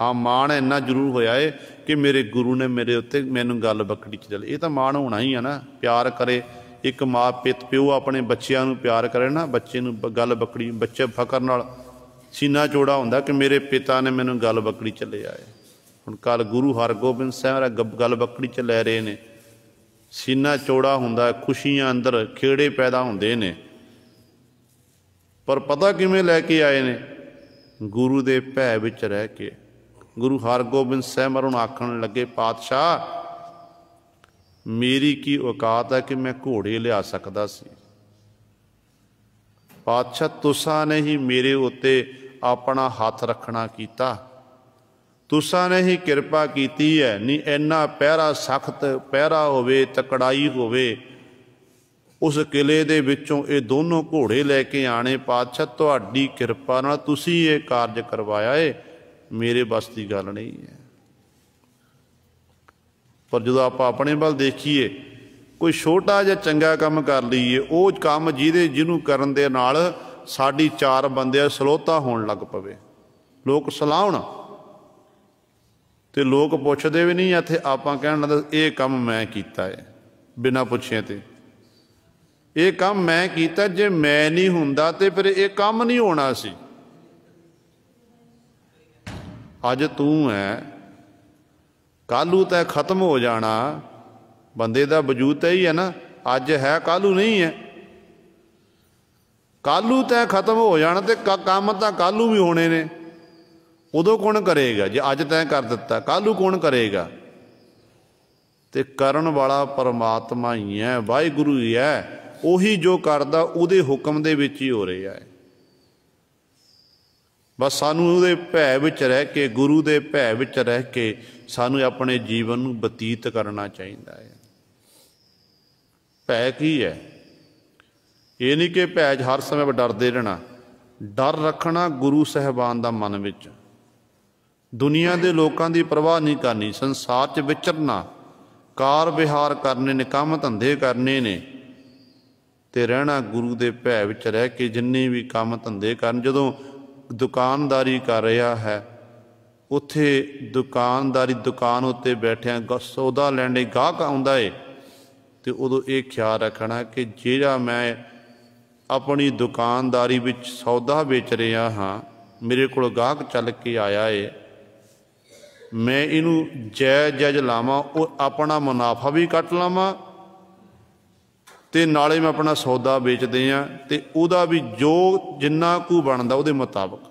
ਹਾਂ, ਮਾਣ ਇੰਨਾ ਜ਼ਰੂਰ ਹੋਇਆ ਹੈ ਕਿ ਮੇਰੇ ਗੁਰੂ ਨੇ ਮੇਰੇ ਉੱਤੇ ਮੈਨੂੰ ਗੱਲ ਬੱਕੜੀ 'ਚ ਲੈ। ਇਹ ਤਾਂ ਮਾਣ ਹੋਣਾ ਹੀ ਆ ਨਾ। ਪਿਆਰ ਕਰੇ ਇੱਕ ਮਾਂ ਪਿਓ ਆਪਣੇ ਬੱਚਿਆਂ ਨੂੰ ਪਿਆਰ ਕਰੇ ਨਾ, ਬੱਚੇ ਨੂੰ ਗੱਲ ਬੱਕੜੀ, ਬੱਚੇ ਫਕਰ ਨਾਲ ਸੀਨਾ ਚੌੜਾ ਹੁੰਦਾ ਕਿ ਮੇਰੇ ਪਿਤਾ ਨੇ ਮੈਨੂੰ ਗੱਲ ਬੱਕੜੀ 'ਚ ਲਿਆ ਹੈ। ਹੁਣ ਕੱਲ੍ਹ ਗੁਰੂ ਹਰਗੋਬਿੰਦ ਸਾਹਿਬ ਗੱਲ ਬੱਕੜੀ 'ਚ ਲੈ ਰਹੇ ਨੇ, ਸੀਨਾ ਚੌੜਾ ਹੁੰਦਾ, ਖੁਸ਼ੀਆਂ ਅੰਦਰ ਖੇੜੇ ਪੈਦਾ ਹੁੰਦੇ ਨੇ। ਪਰ ਪਤਾ ਕਿਵੇਂ ਲੈ ਕੇ ਆਏ ਨੇ? ਗੁਰੂ ਦੇ ਭੈ ਵਿੱਚ ਰਹਿ ਕੇ। ਗੁਰੂ ਹਰਗੋਬਿੰਦ ਸਾਹਿਬ ਮਹਾਰਾਜ ਨੂੰ ਆਖਣ ਲੱਗੇ, ਪਾਤਸ਼ਾਹ ਮੇਰੀ ਕੀ ਔਕਾਤ ਹੈ ਕਿ ਮੈਂ ਘੋੜੇ ਲਿਆ ਸਕਦਾ ਸੀ। ਪਾਤਸ਼ਾਹ ਤੁਸਾਂ ਨੇ ਹੀ ਮੇਰੇ ਉੱਤੇ ਆਪਣਾ ਹੱਥ ਰੱਖਣਾ ਕੀਤਾ, ਤੁਸਾਂ ਨੇ ਹੀ ਕਿਰਪਾ ਕੀਤੀ ਹੈ। ਨਹੀਂ ਇੰਨਾ ਪਹਿਰਾ, ਸਖਤ ਪਹਿਰਾ ਹੋਵੇ, ਤਕੜਾਈ ਹੋਵੇ, ਉਸ ਕਿਲੇ ਦੇ ਵਿੱਚੋਂ ਇਹ ਦੋਨੋਂ ਘੋੜੇ ਲੈ ਕੇ ਆਣੇ। ਪਾਤਸ਼ਾਹ ਤੁਹਾਡੀ ਕਿਰਪਾ ਨਾਲ ਤੁਸੀਂ ਇਹ ਕਾਰਜ ਕਰਵਾਇਆ ਏ, ਮੇਰੇ ਵੱਸ ਦੀ ਗੱਲ ਨਹੀਂ ਹੈ। ਪਰ ਜਦੋਂ ਆਪਾਂ ਆਪਣੇ ਵੱਲ ਦੇਖੀਏ, ਕੋਈ ਛੋਟਾ ਜਿਹਾ ਚੰਗਾ ਕੰਮ ਕਰ ਲਈਏ, ਉਹ ਕੰਮ ਜਿਹਨੂੰ ਕਰਨ ਦੇ ਨਾਲ ਸਾਡੀ ਚਾਰ ਬੰਦਿਆਂ ਸਲੋਤਾ ਹੋਣ ਲੱਗ ਪਵੇ, ਲੋਕ ਸਲਾਹੁਣ ਤੇ ਲੋਕ ਪੁੱਛਦੇ ਵੀ ਨਹੀਂ। ਇੱਥੇ ਆਪਾਂ ਕਹਿਣ ਲੱਗਾ ਇਹ ਕੰਮ ਮੈਂ ਕੀਤਾ ਹੈ ਬਿਨਾਂ ਪੁੱਛੇ ਤੇ, ਇਹ ਕੰਮ ਮੈਂ ਕੀਤਾ। ਜੇ ਮੈਂ ਨਹੀਂ ਹੁੰਦਾ ਤੇ ਫਿਰ ਇਹ ਕੰਮ ਨਹੀਂ ਹੋਣਾ ਸੀ। ਅੱਜ ਤੂੰ ਹੈ, ਕੱਲ੍ਹ ਨੂੰ ਤਾਂ ਖਤਮ ਹੋ ਜਾਣਾ। ਬੰਦੇ ਦਾ ਵਜੂਦ ਤਾਂ ਹੀ ਹੈ ਨਾ, ਅੱਜ ਹੈ ਕੱਲ੍ਹ ਨੂੰ ਨਹੀਂ ਹੈ। ਕੱਲ੍ਹ ਨੂੰ ਤਾਂ ਖਤਮ ਹੋ ਜਾਣਾ ਤੇ ਕੰਮ ਤਾਂ ਕੱਲ੍ਹ ਨੂੰ ਵੀ ਹੋਣੇ ਨੇ। ਉਦੋਂ ਕੌਣ ਕਰੇਗਾ? ਜੇ ਅੱਜ ਤੈਂ ਕਰ ਦਿੱਤਾ, ਕੱਲ੍ਹ ਨੂੰ ਕੌਣ ਕਰੇਗਾ? ਤੇ ਕਰਨ ਵਾਲਾ ਪਰਮਾਤਮਾ ਹੀ ਹੈ, ਵਾਹਿਗੁਰੂ ਹੀ ਹੈ। ਉਹੀ ਜੋ ਕਰਦਾ ਉਹਦੇ ਹੁਕਮ ਦੇ ਵਿੱਚ ਹੀ ਹੋ ਰਿਹਾ ਹੈ। बस सानू उहदे भै विच रह के, गुरु दे भै विच रह के सानू अपने जीवन नूं बतीत करना चाहिदा है। भै की है? ये नहीं कि भै हर समय डरदे रहना। डर रखना गुरु साहिबान दा मन विच, दुनिया दे लोकां दी परवाह नहीं करनी, संसार च विचरना, कार विहार करने ने, काम धंधे करने ने, ते रहना गुरु दे भै विच रह के जिन्ने भी काम धंधे करन। जदों दुकानदारी कर रहा है, उत्थे दुकानदारी दुकान उत्ते बैठिया सौदा लैण लई गाहक आउंदा है, ते उदों ये ख्याल रखना कि जिहड़ा मैं अपनी दुकानदारी विच सौदा बेच रहा हाँ, मेरे कोल गाहक चल के आया है, मैं इनू जायज़ जायज़ लावां, अपना मुनाफा भी कट लावां ते नाले मैं अपना सौदा बेच दियां, ते उहदा भी जो जिन्ना कू बनदा उहदे मुताबक।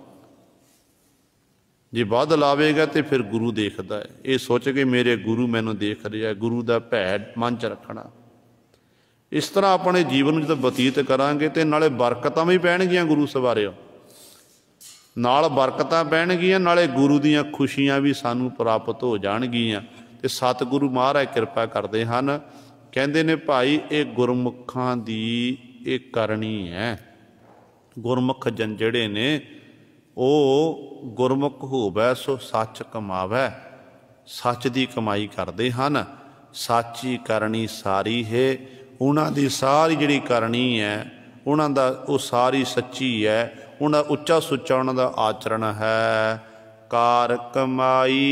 जे वध लावेगा तो फिर गुरु देखदा है। ये सोच के मेरे गुरु मैनू देख रहा है, गुरु दा भै मन च रखना। इस तरह अपने जीवन में जो बतीत करांगे तो नाले बरकतां भी पैणगियां गुरु सवारिओ, नाल बरकतां पैणगियां, नाले गुरु दीयां खुशियां भी सानू प्राप्त हो जाणगियां। ते सतगुरु महाराज कृपा करदे हन, कहंदे ने भाई ये गुरमुखां दी ये करनी है। गुरमुख जन जिहड़े ने वो गुरमुख होवै सो सच कमावै, सच दी कमाई करदे हन। साची करनी सारी है, उन्हां दी सारी जिहड़ी करनी है उन्हां दा वो सारी सच्ची है, उन्हां उच्चा सुच्चा उन्हां दा आचरण है। कार कमाई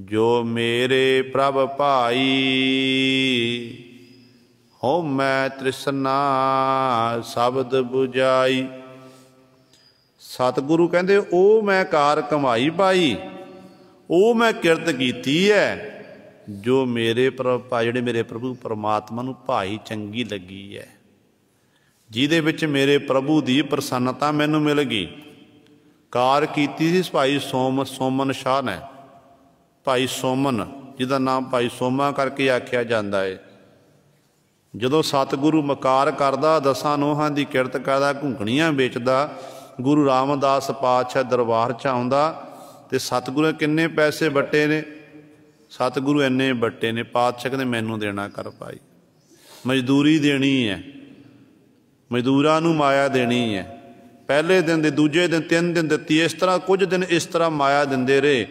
जो मेरे प्रभ भाई, हो मैं तृष्णा शब्द बुझाई। सतगुरु कहंदे ओ मैं कार कमाई पाई, ओ मैं किरत कीती है जो मेरे प्रभ भाई, जिहड़े मेरे प्रभु परमात्मा नूं भाई चंगी लगी है, जिहदे विच मेरे प्रभु दी प्रसन्नता मैनूं मिल गई। कार कीती सी भाई सोमन शाह ने, भाई सोमन जिहदा नाम भाई सोमा करके आख्या जाता है। जदों सतगुरु मकार करदा, दसां नोहां दी किरत करदा, घुंघणियां बेचदा, गुरु रामदास पातशाह दरबार च आउंदा, ते सतगुरु किन्ने पैसे बट्टे ने, सतगुरु इन्ने बट्टे ने, पातशाह कहंदे मैनूं देना कर भाई, मजदूरी देनी है, मजदूरां नूं माया देनी है। पहले दिन दे, दूजे दिन, 3 दिन दित्ती, इस तरह कुछ दिन इस तरह माया दिंदे रहे।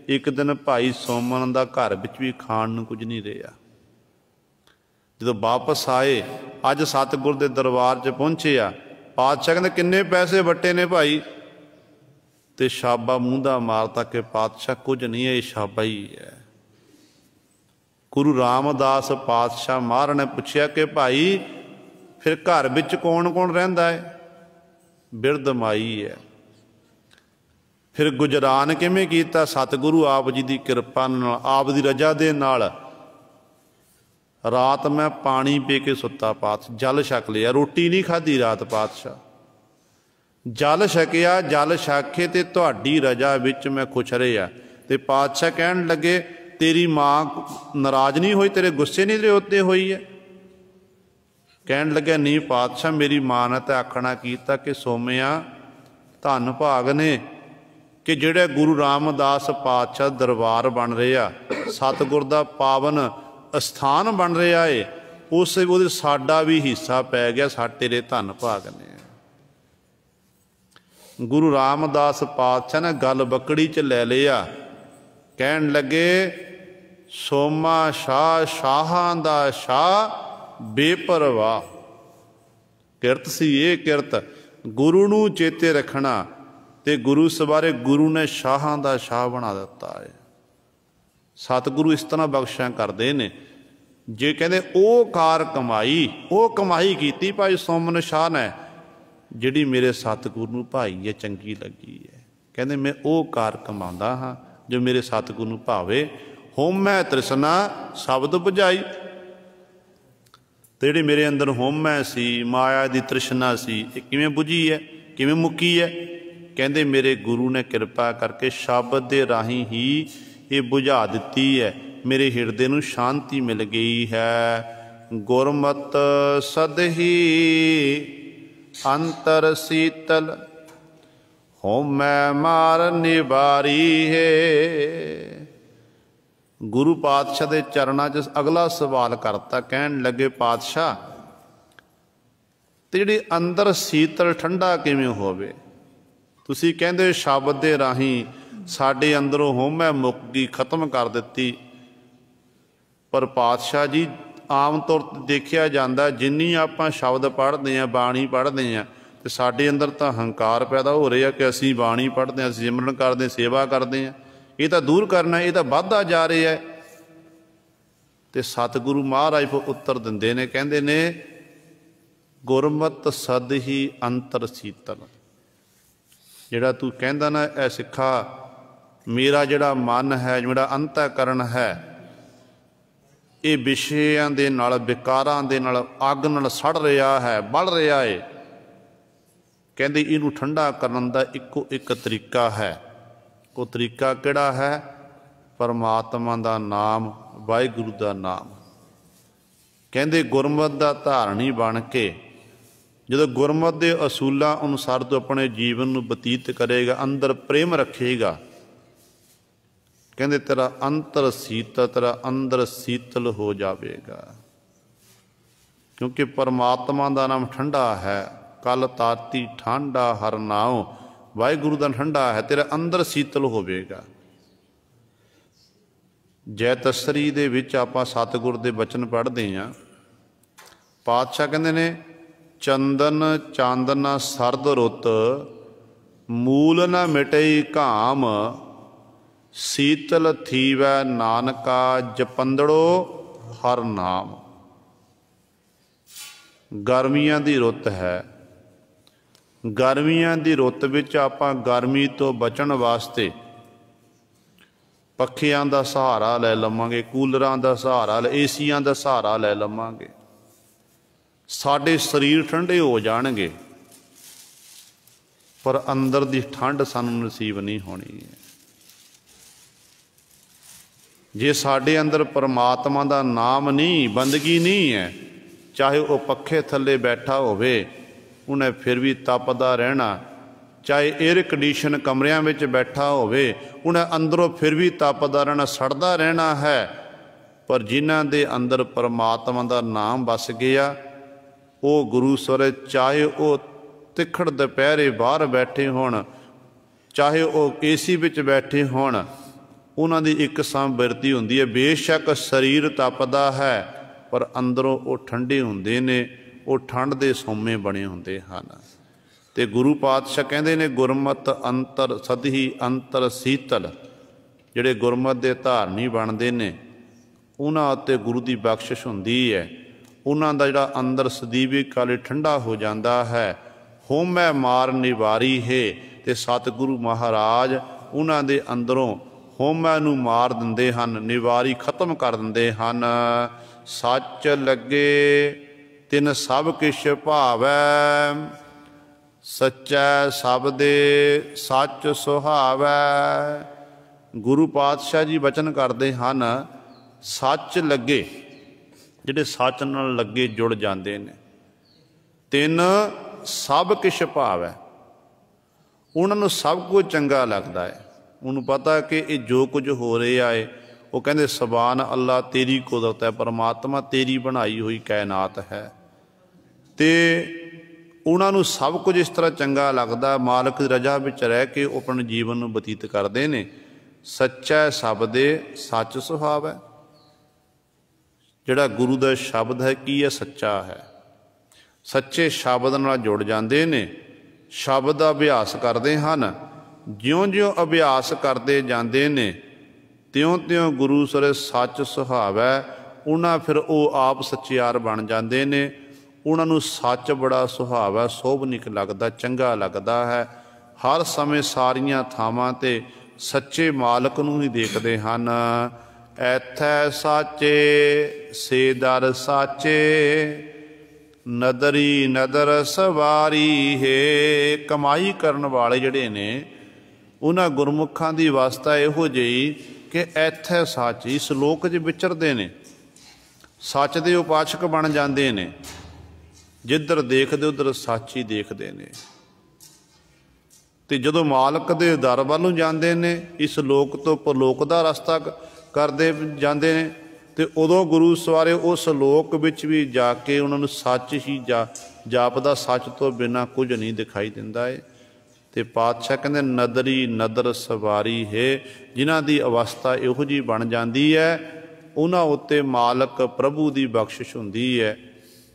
एक दिन भाई सोमन दा घर विच भी खाण नूं कुछ नहीं रहा। जदों वापस आए, अज सतगुर दे दरबार च पहुंचे आ, पातशाह कहंदे किन्ने पैसे वट्टे ने भाई, ते शाबा मूँह दा मारता कि पातशाह कुछ नहीं है, ये शाबा ही है। गुरु रामदास पातशाह महाराज ने पूछया कि भाई फिर घर विच कौन कौन रहिंदा है? बिरध माई है। फिर गुजरान किवें कीता? सतगुरु आप जी की कृपा नाल, आप दी रजा दे नाल रात मैं पानी पी के सुता, पातशाह जल छक लिया, रोटी नहीं खाधी रात, पातशाह जल छकिया, जल छक के ते तुहाडी रजा विच मैं खुश रहा। ते पातशाह कहन लगे तेरी माँ नाराज नहीं हुई, तेरे गुस्से नहीं उत्ते हुई है? कहन लगे नहीं पातशाह, मेरी माँ ने तो आखना कीता कि सोमिया धन भाग ने कि जिहड़े गुरु रामदास पातशाह दरबार बन रहा, सतगुर दा पावन स्थान बन रहा है, उस साडा भी हिस्सा पै गया, तेरे धन भाग ने। गुरु रामदास पातशाह ने गल बकड़ी च ले लिया, कहन लगे सोमा शाह शाहां दा शाह बेपरवाह। किरत सी ये किरत, गुरु नूं चेते रखना, ते गुरु सवारे गुरु ने शाहां दा शाह बना दिता है। सतगुरु इस तरह बख्शियां करते ने। जे कहते ओ कार कमाई, वो कमाई की भाई सोमन शाह ने, जिहड़ी मेरे सतगुरु नूं भाई है चंगी लगी है। कहते मैं वो कार कमांदा हाँ जो मेरे सतगुरु नूं भावे। होमै तृष्णा शब्द बुझाई, तो जिहड़ी मेरे अंदर होमै सी, माया दी तृष्णा सी, ये किवें बुझी है, किवें मुक्की है? कहते मेरे गुरु ने कृपा करके शब्द दे राही ही ये बुझा दिती है, मेरे हिरदे नूं शांति मिल गई है। गुरमत सदही अंतर शीतल होमै मार निबारी है। गुरु पातशाह के चरणों च अगला सवाल करता, कहन लगे पातशाह ते जिहड़ी अंदर शीतल ठंडा किवें होवे? तुसीं कहंदे शब्द दे राहीं साडे अंदरों होमै मुक गई, खत्म कर दित्ती, पर पातशाह जी आम तौर ते देखिया जांदा जिन्नी आपां शब्द पढ़दे हां, बाणी पढ़दे हां, ते साडे अंदर तां हंकार पैदा हो रहा कि असीं बाणी पढ़दे हां, असीं सिमरन करदे, सेवा करदे हां, ये तां दूर करना, ये तां वधदा जा रहा है। ते सतगुरु महाराज फिर उत्तर दिंदे ने, कहंदे ने गुरमत सद ही अंतर शीतल। जिहड़ा तू कहंदा ना ऐ सिक्खा, मेरा जिहड़ा मन है, मेरा अंतःकरण है, ये विषयां दे नाल, विकारां दे नाल, अग नाल सड़ रहा है, बल रहा है। कहंदे इनू ठंडा करन दा इक्को एक तरीका है। वो तरीका किहड़ा है? परमात्मा दा नाम, वाहिगुरू दा नाम। कहंदे गुरमत दा धारणी बन के जदों गुरमत दे असूलां अनुसार तो अपने जीवन नूं बतीत करेगा, अंदर प्रेम रखेगा, कहंदे तेरा अंतर शीतल, तेरा अंदर शीतल हो जाएगा। क्योंकि परमात्मा का नाम ठंडा है। कल ताती ठंडा हर नाओ, वाहिगुरू का ठंडा है, तेरा अंदर शीतल होवेगा। जैतसरी दे विच आपां सतगुर दे बचन पढ़दे हां, पातशाह कहंदे ने चंदन चांदन सरद रुत, मूल न मिटई घाम, शीतल थीवै नानका जपंदड़ो हर नाम। गर्मियां दी रुत है, गर्मियां दी रुत विच आपां गर्मी तो बचण वास्ते पखियां दा सहारा लै लवांगे, कूलरां दा सहारा, एसीआं दा सहारा लै लवांगे, साडे शरीर ठंडे हो जाणगे, पर अंदर दी ठंड सानूं नसीब नहीं होनी है। जे साडे अंदर परमात्मा दा नाम नहीं, बंदगी नहीं है, चाहे वो पखे थले बैठा होवे उन्हें फिर भी तपदा रहना, चाहे एयर कंडीशन कमरियां में बैठा होवे उन्हें अंदरों फिर भी तपदा रहना, सड़दा रहना है। पर जिन्हां दे अंदर परमात्मा दा नाम बस गया, वो गुरु सरे, चाहे वो तिखड़ दुपहरे बाहर बैठे होण, चाहे वो एसी विच बैठे होण, उन्हां दी एक सां बिरती हुंदी है। बेशक शरीर तपदा है, पर अंदरों वो ठंडे हुंदे ने, वो ठंड दे सौमे बने हुंदे हन। ते गुरु पातशाह कहंदे ने गुरमत अंतर सदही अंतर शीतल। जिहड़े गुरमत दे धारनी बनदे ने उन्हां उत्ते गुरु दी बख्शिश हुंदी है, उन्हां दा जिहड़ा अंदर सदीवी काले ठंडा हो जाता है। होमै मार निवारी है, ते सतगुरु महाराज उन्हां दे अंदरों होमै नूं मार दिंदे हन, निवारी खत्म कर दिंदे हन। सच लगे तिन सब किश भावै, सच्चै सब दे सच सुहावै। गुरु पातशाह जी वचन करते हैं, सच लगे, जिहड़े सच नाल लगे जुड़ जाते हैं, तिन सब किश भावै, उन्होंने सब कुछ चंगा लगता है। उन्होंने पता कि ये जो कुछ हो रहा है, वो कहते सुभान अल्लाह तेरी कुदरत है, परमात्मा तेरी बनाई हुई कायनात है। तो उन्होंने सब कुछ इस तरह चंगा लगता, मालक की रजा में रह के वो अपने जीवन बतीत करते हैं। सच्चा सब दे सच सुहाव है, जिहड़ा गुरु का शब्द है की है, सच्चा है। सच्चे शब्द नाल जुड़ जाते हैं, शब्द का अभ्यास करते हैं। ज्यों ज्यों अभ्यास करते जाते हैं त्यों त्यों गुरु सरे सच सुहाव है। उन्हां फिर वो आप सच्चियार बन जाते हैं। उन्होंने सच बड़ा सुहाव है, सोभनिक लगता, चंगा लगता है। हर समय सारिया थावां ते सच्चे मालक नूं ही देखते हैं। ऐथै साचे से दर साचे, नदरी नदर सवारी है। कमाई करन वाले जिहड़े ने उन्हां गुरमुखां दी अवस्था इहो जिही कि ऐथै सच, इस लोक च विचरदे ने, सच दे उपासक बन जाते ने। जिधर देखते उधर सच ही देखते हैं। ਤੇ ਜਦੋਂ ਮਾਲਕ ਦੇ ਦਰ ਵੱਲ ਨੂੰ ਜਾਂਦੇ ਨੇ, ਇਸ ਲੋਕ ਤੋਂ ਪਰਲੋਕ ਦਾ ਰਸਤਾ ਕਰਦੇ ਜਾਂਦੇ ਨੇ, ਤੇ ਉਦੋਂ ਗੁਰੂ ਸਵਾਰੇ ਉਸ ਲੋਕ ਵਿੱਚ ਵੀ ਜਾ ਕੇ ਉਹਨਾਂ ਨੂੰ ਸੱਚ ਹੀ ਜਾਪਦਾ, ਸੱਚ ਤੋਂ ਬਿਨਾਂ ਕੁਝ ਨਹੀਂ ਦਿਖਾਈ ਦਿੰਦਾ ਏ। ਤੇ ਪਾਤਸ਼ਾਹ ਕਹਿੰਦੇ ਨਦਰੀ ਨਦਰ ਸਵਾਰੀ ਹੈ, ਜਿਨ੍ਹਾਂ ਦੀ ਅਵਸਥਾ ਇਹੋ ਜਿਹੀ ਬਣ ਜਾਂਦੀ ਹੈ, ਉਹਨਾਂ ਉੱਤੇ ਮਾਲਕ ਪ੍ਰਭੂ ਦੀ ਬਖਸ਼ਿਸ਼ ਹੁੰਦੀ ਹੈ।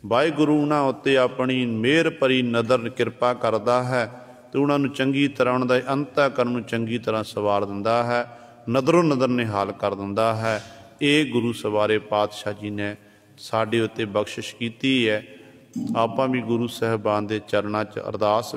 ਵਾਹਿਗੁਰੂ ਉਹਨਾਂ ਉੱਤੇ ਆਪਣੀ ਮਿਹਰ ਭਰੀ ਨਦਰ ਕਿਰਪਾ ਕਰਦਾ ਹੈ ਤੇ ਉਹਨਾਂ ਨੂੰ ਚੰਗੀ ਤਰ੍ਹਾਂ, ਉਹਨਾਂ ਦਾ ਅੰਤःਕਰਨ ਨੂੰ ਚੰਗੀ ਤਰ੍ਹਾਂ ਸਵਾਰ ਦਿੰਦਾ ਹੈ, ਨਦਰੋਂ ਨਦਰ ਨਿਹਾਲ ਕਰ ਦਿੰਦਾ ਹੈ। ਇਹ ਗੁਰੂ ਸਵਾਰੇ ਪਾਤਸ਼ਾਹ ਜੀ ਨੇ ਸਾਡੇ ਉੱਤੇ ਬਖਸ਼ਿਸ਼ ਕੀਤੀ ਹੈ। ਆਪਾਂ ਵੀ ਗੁਰੂ ਸਾਹਿਬਾਨ ਦੇ ਚਰਨਾਂ 'ਚ ਅਰਦਾਸ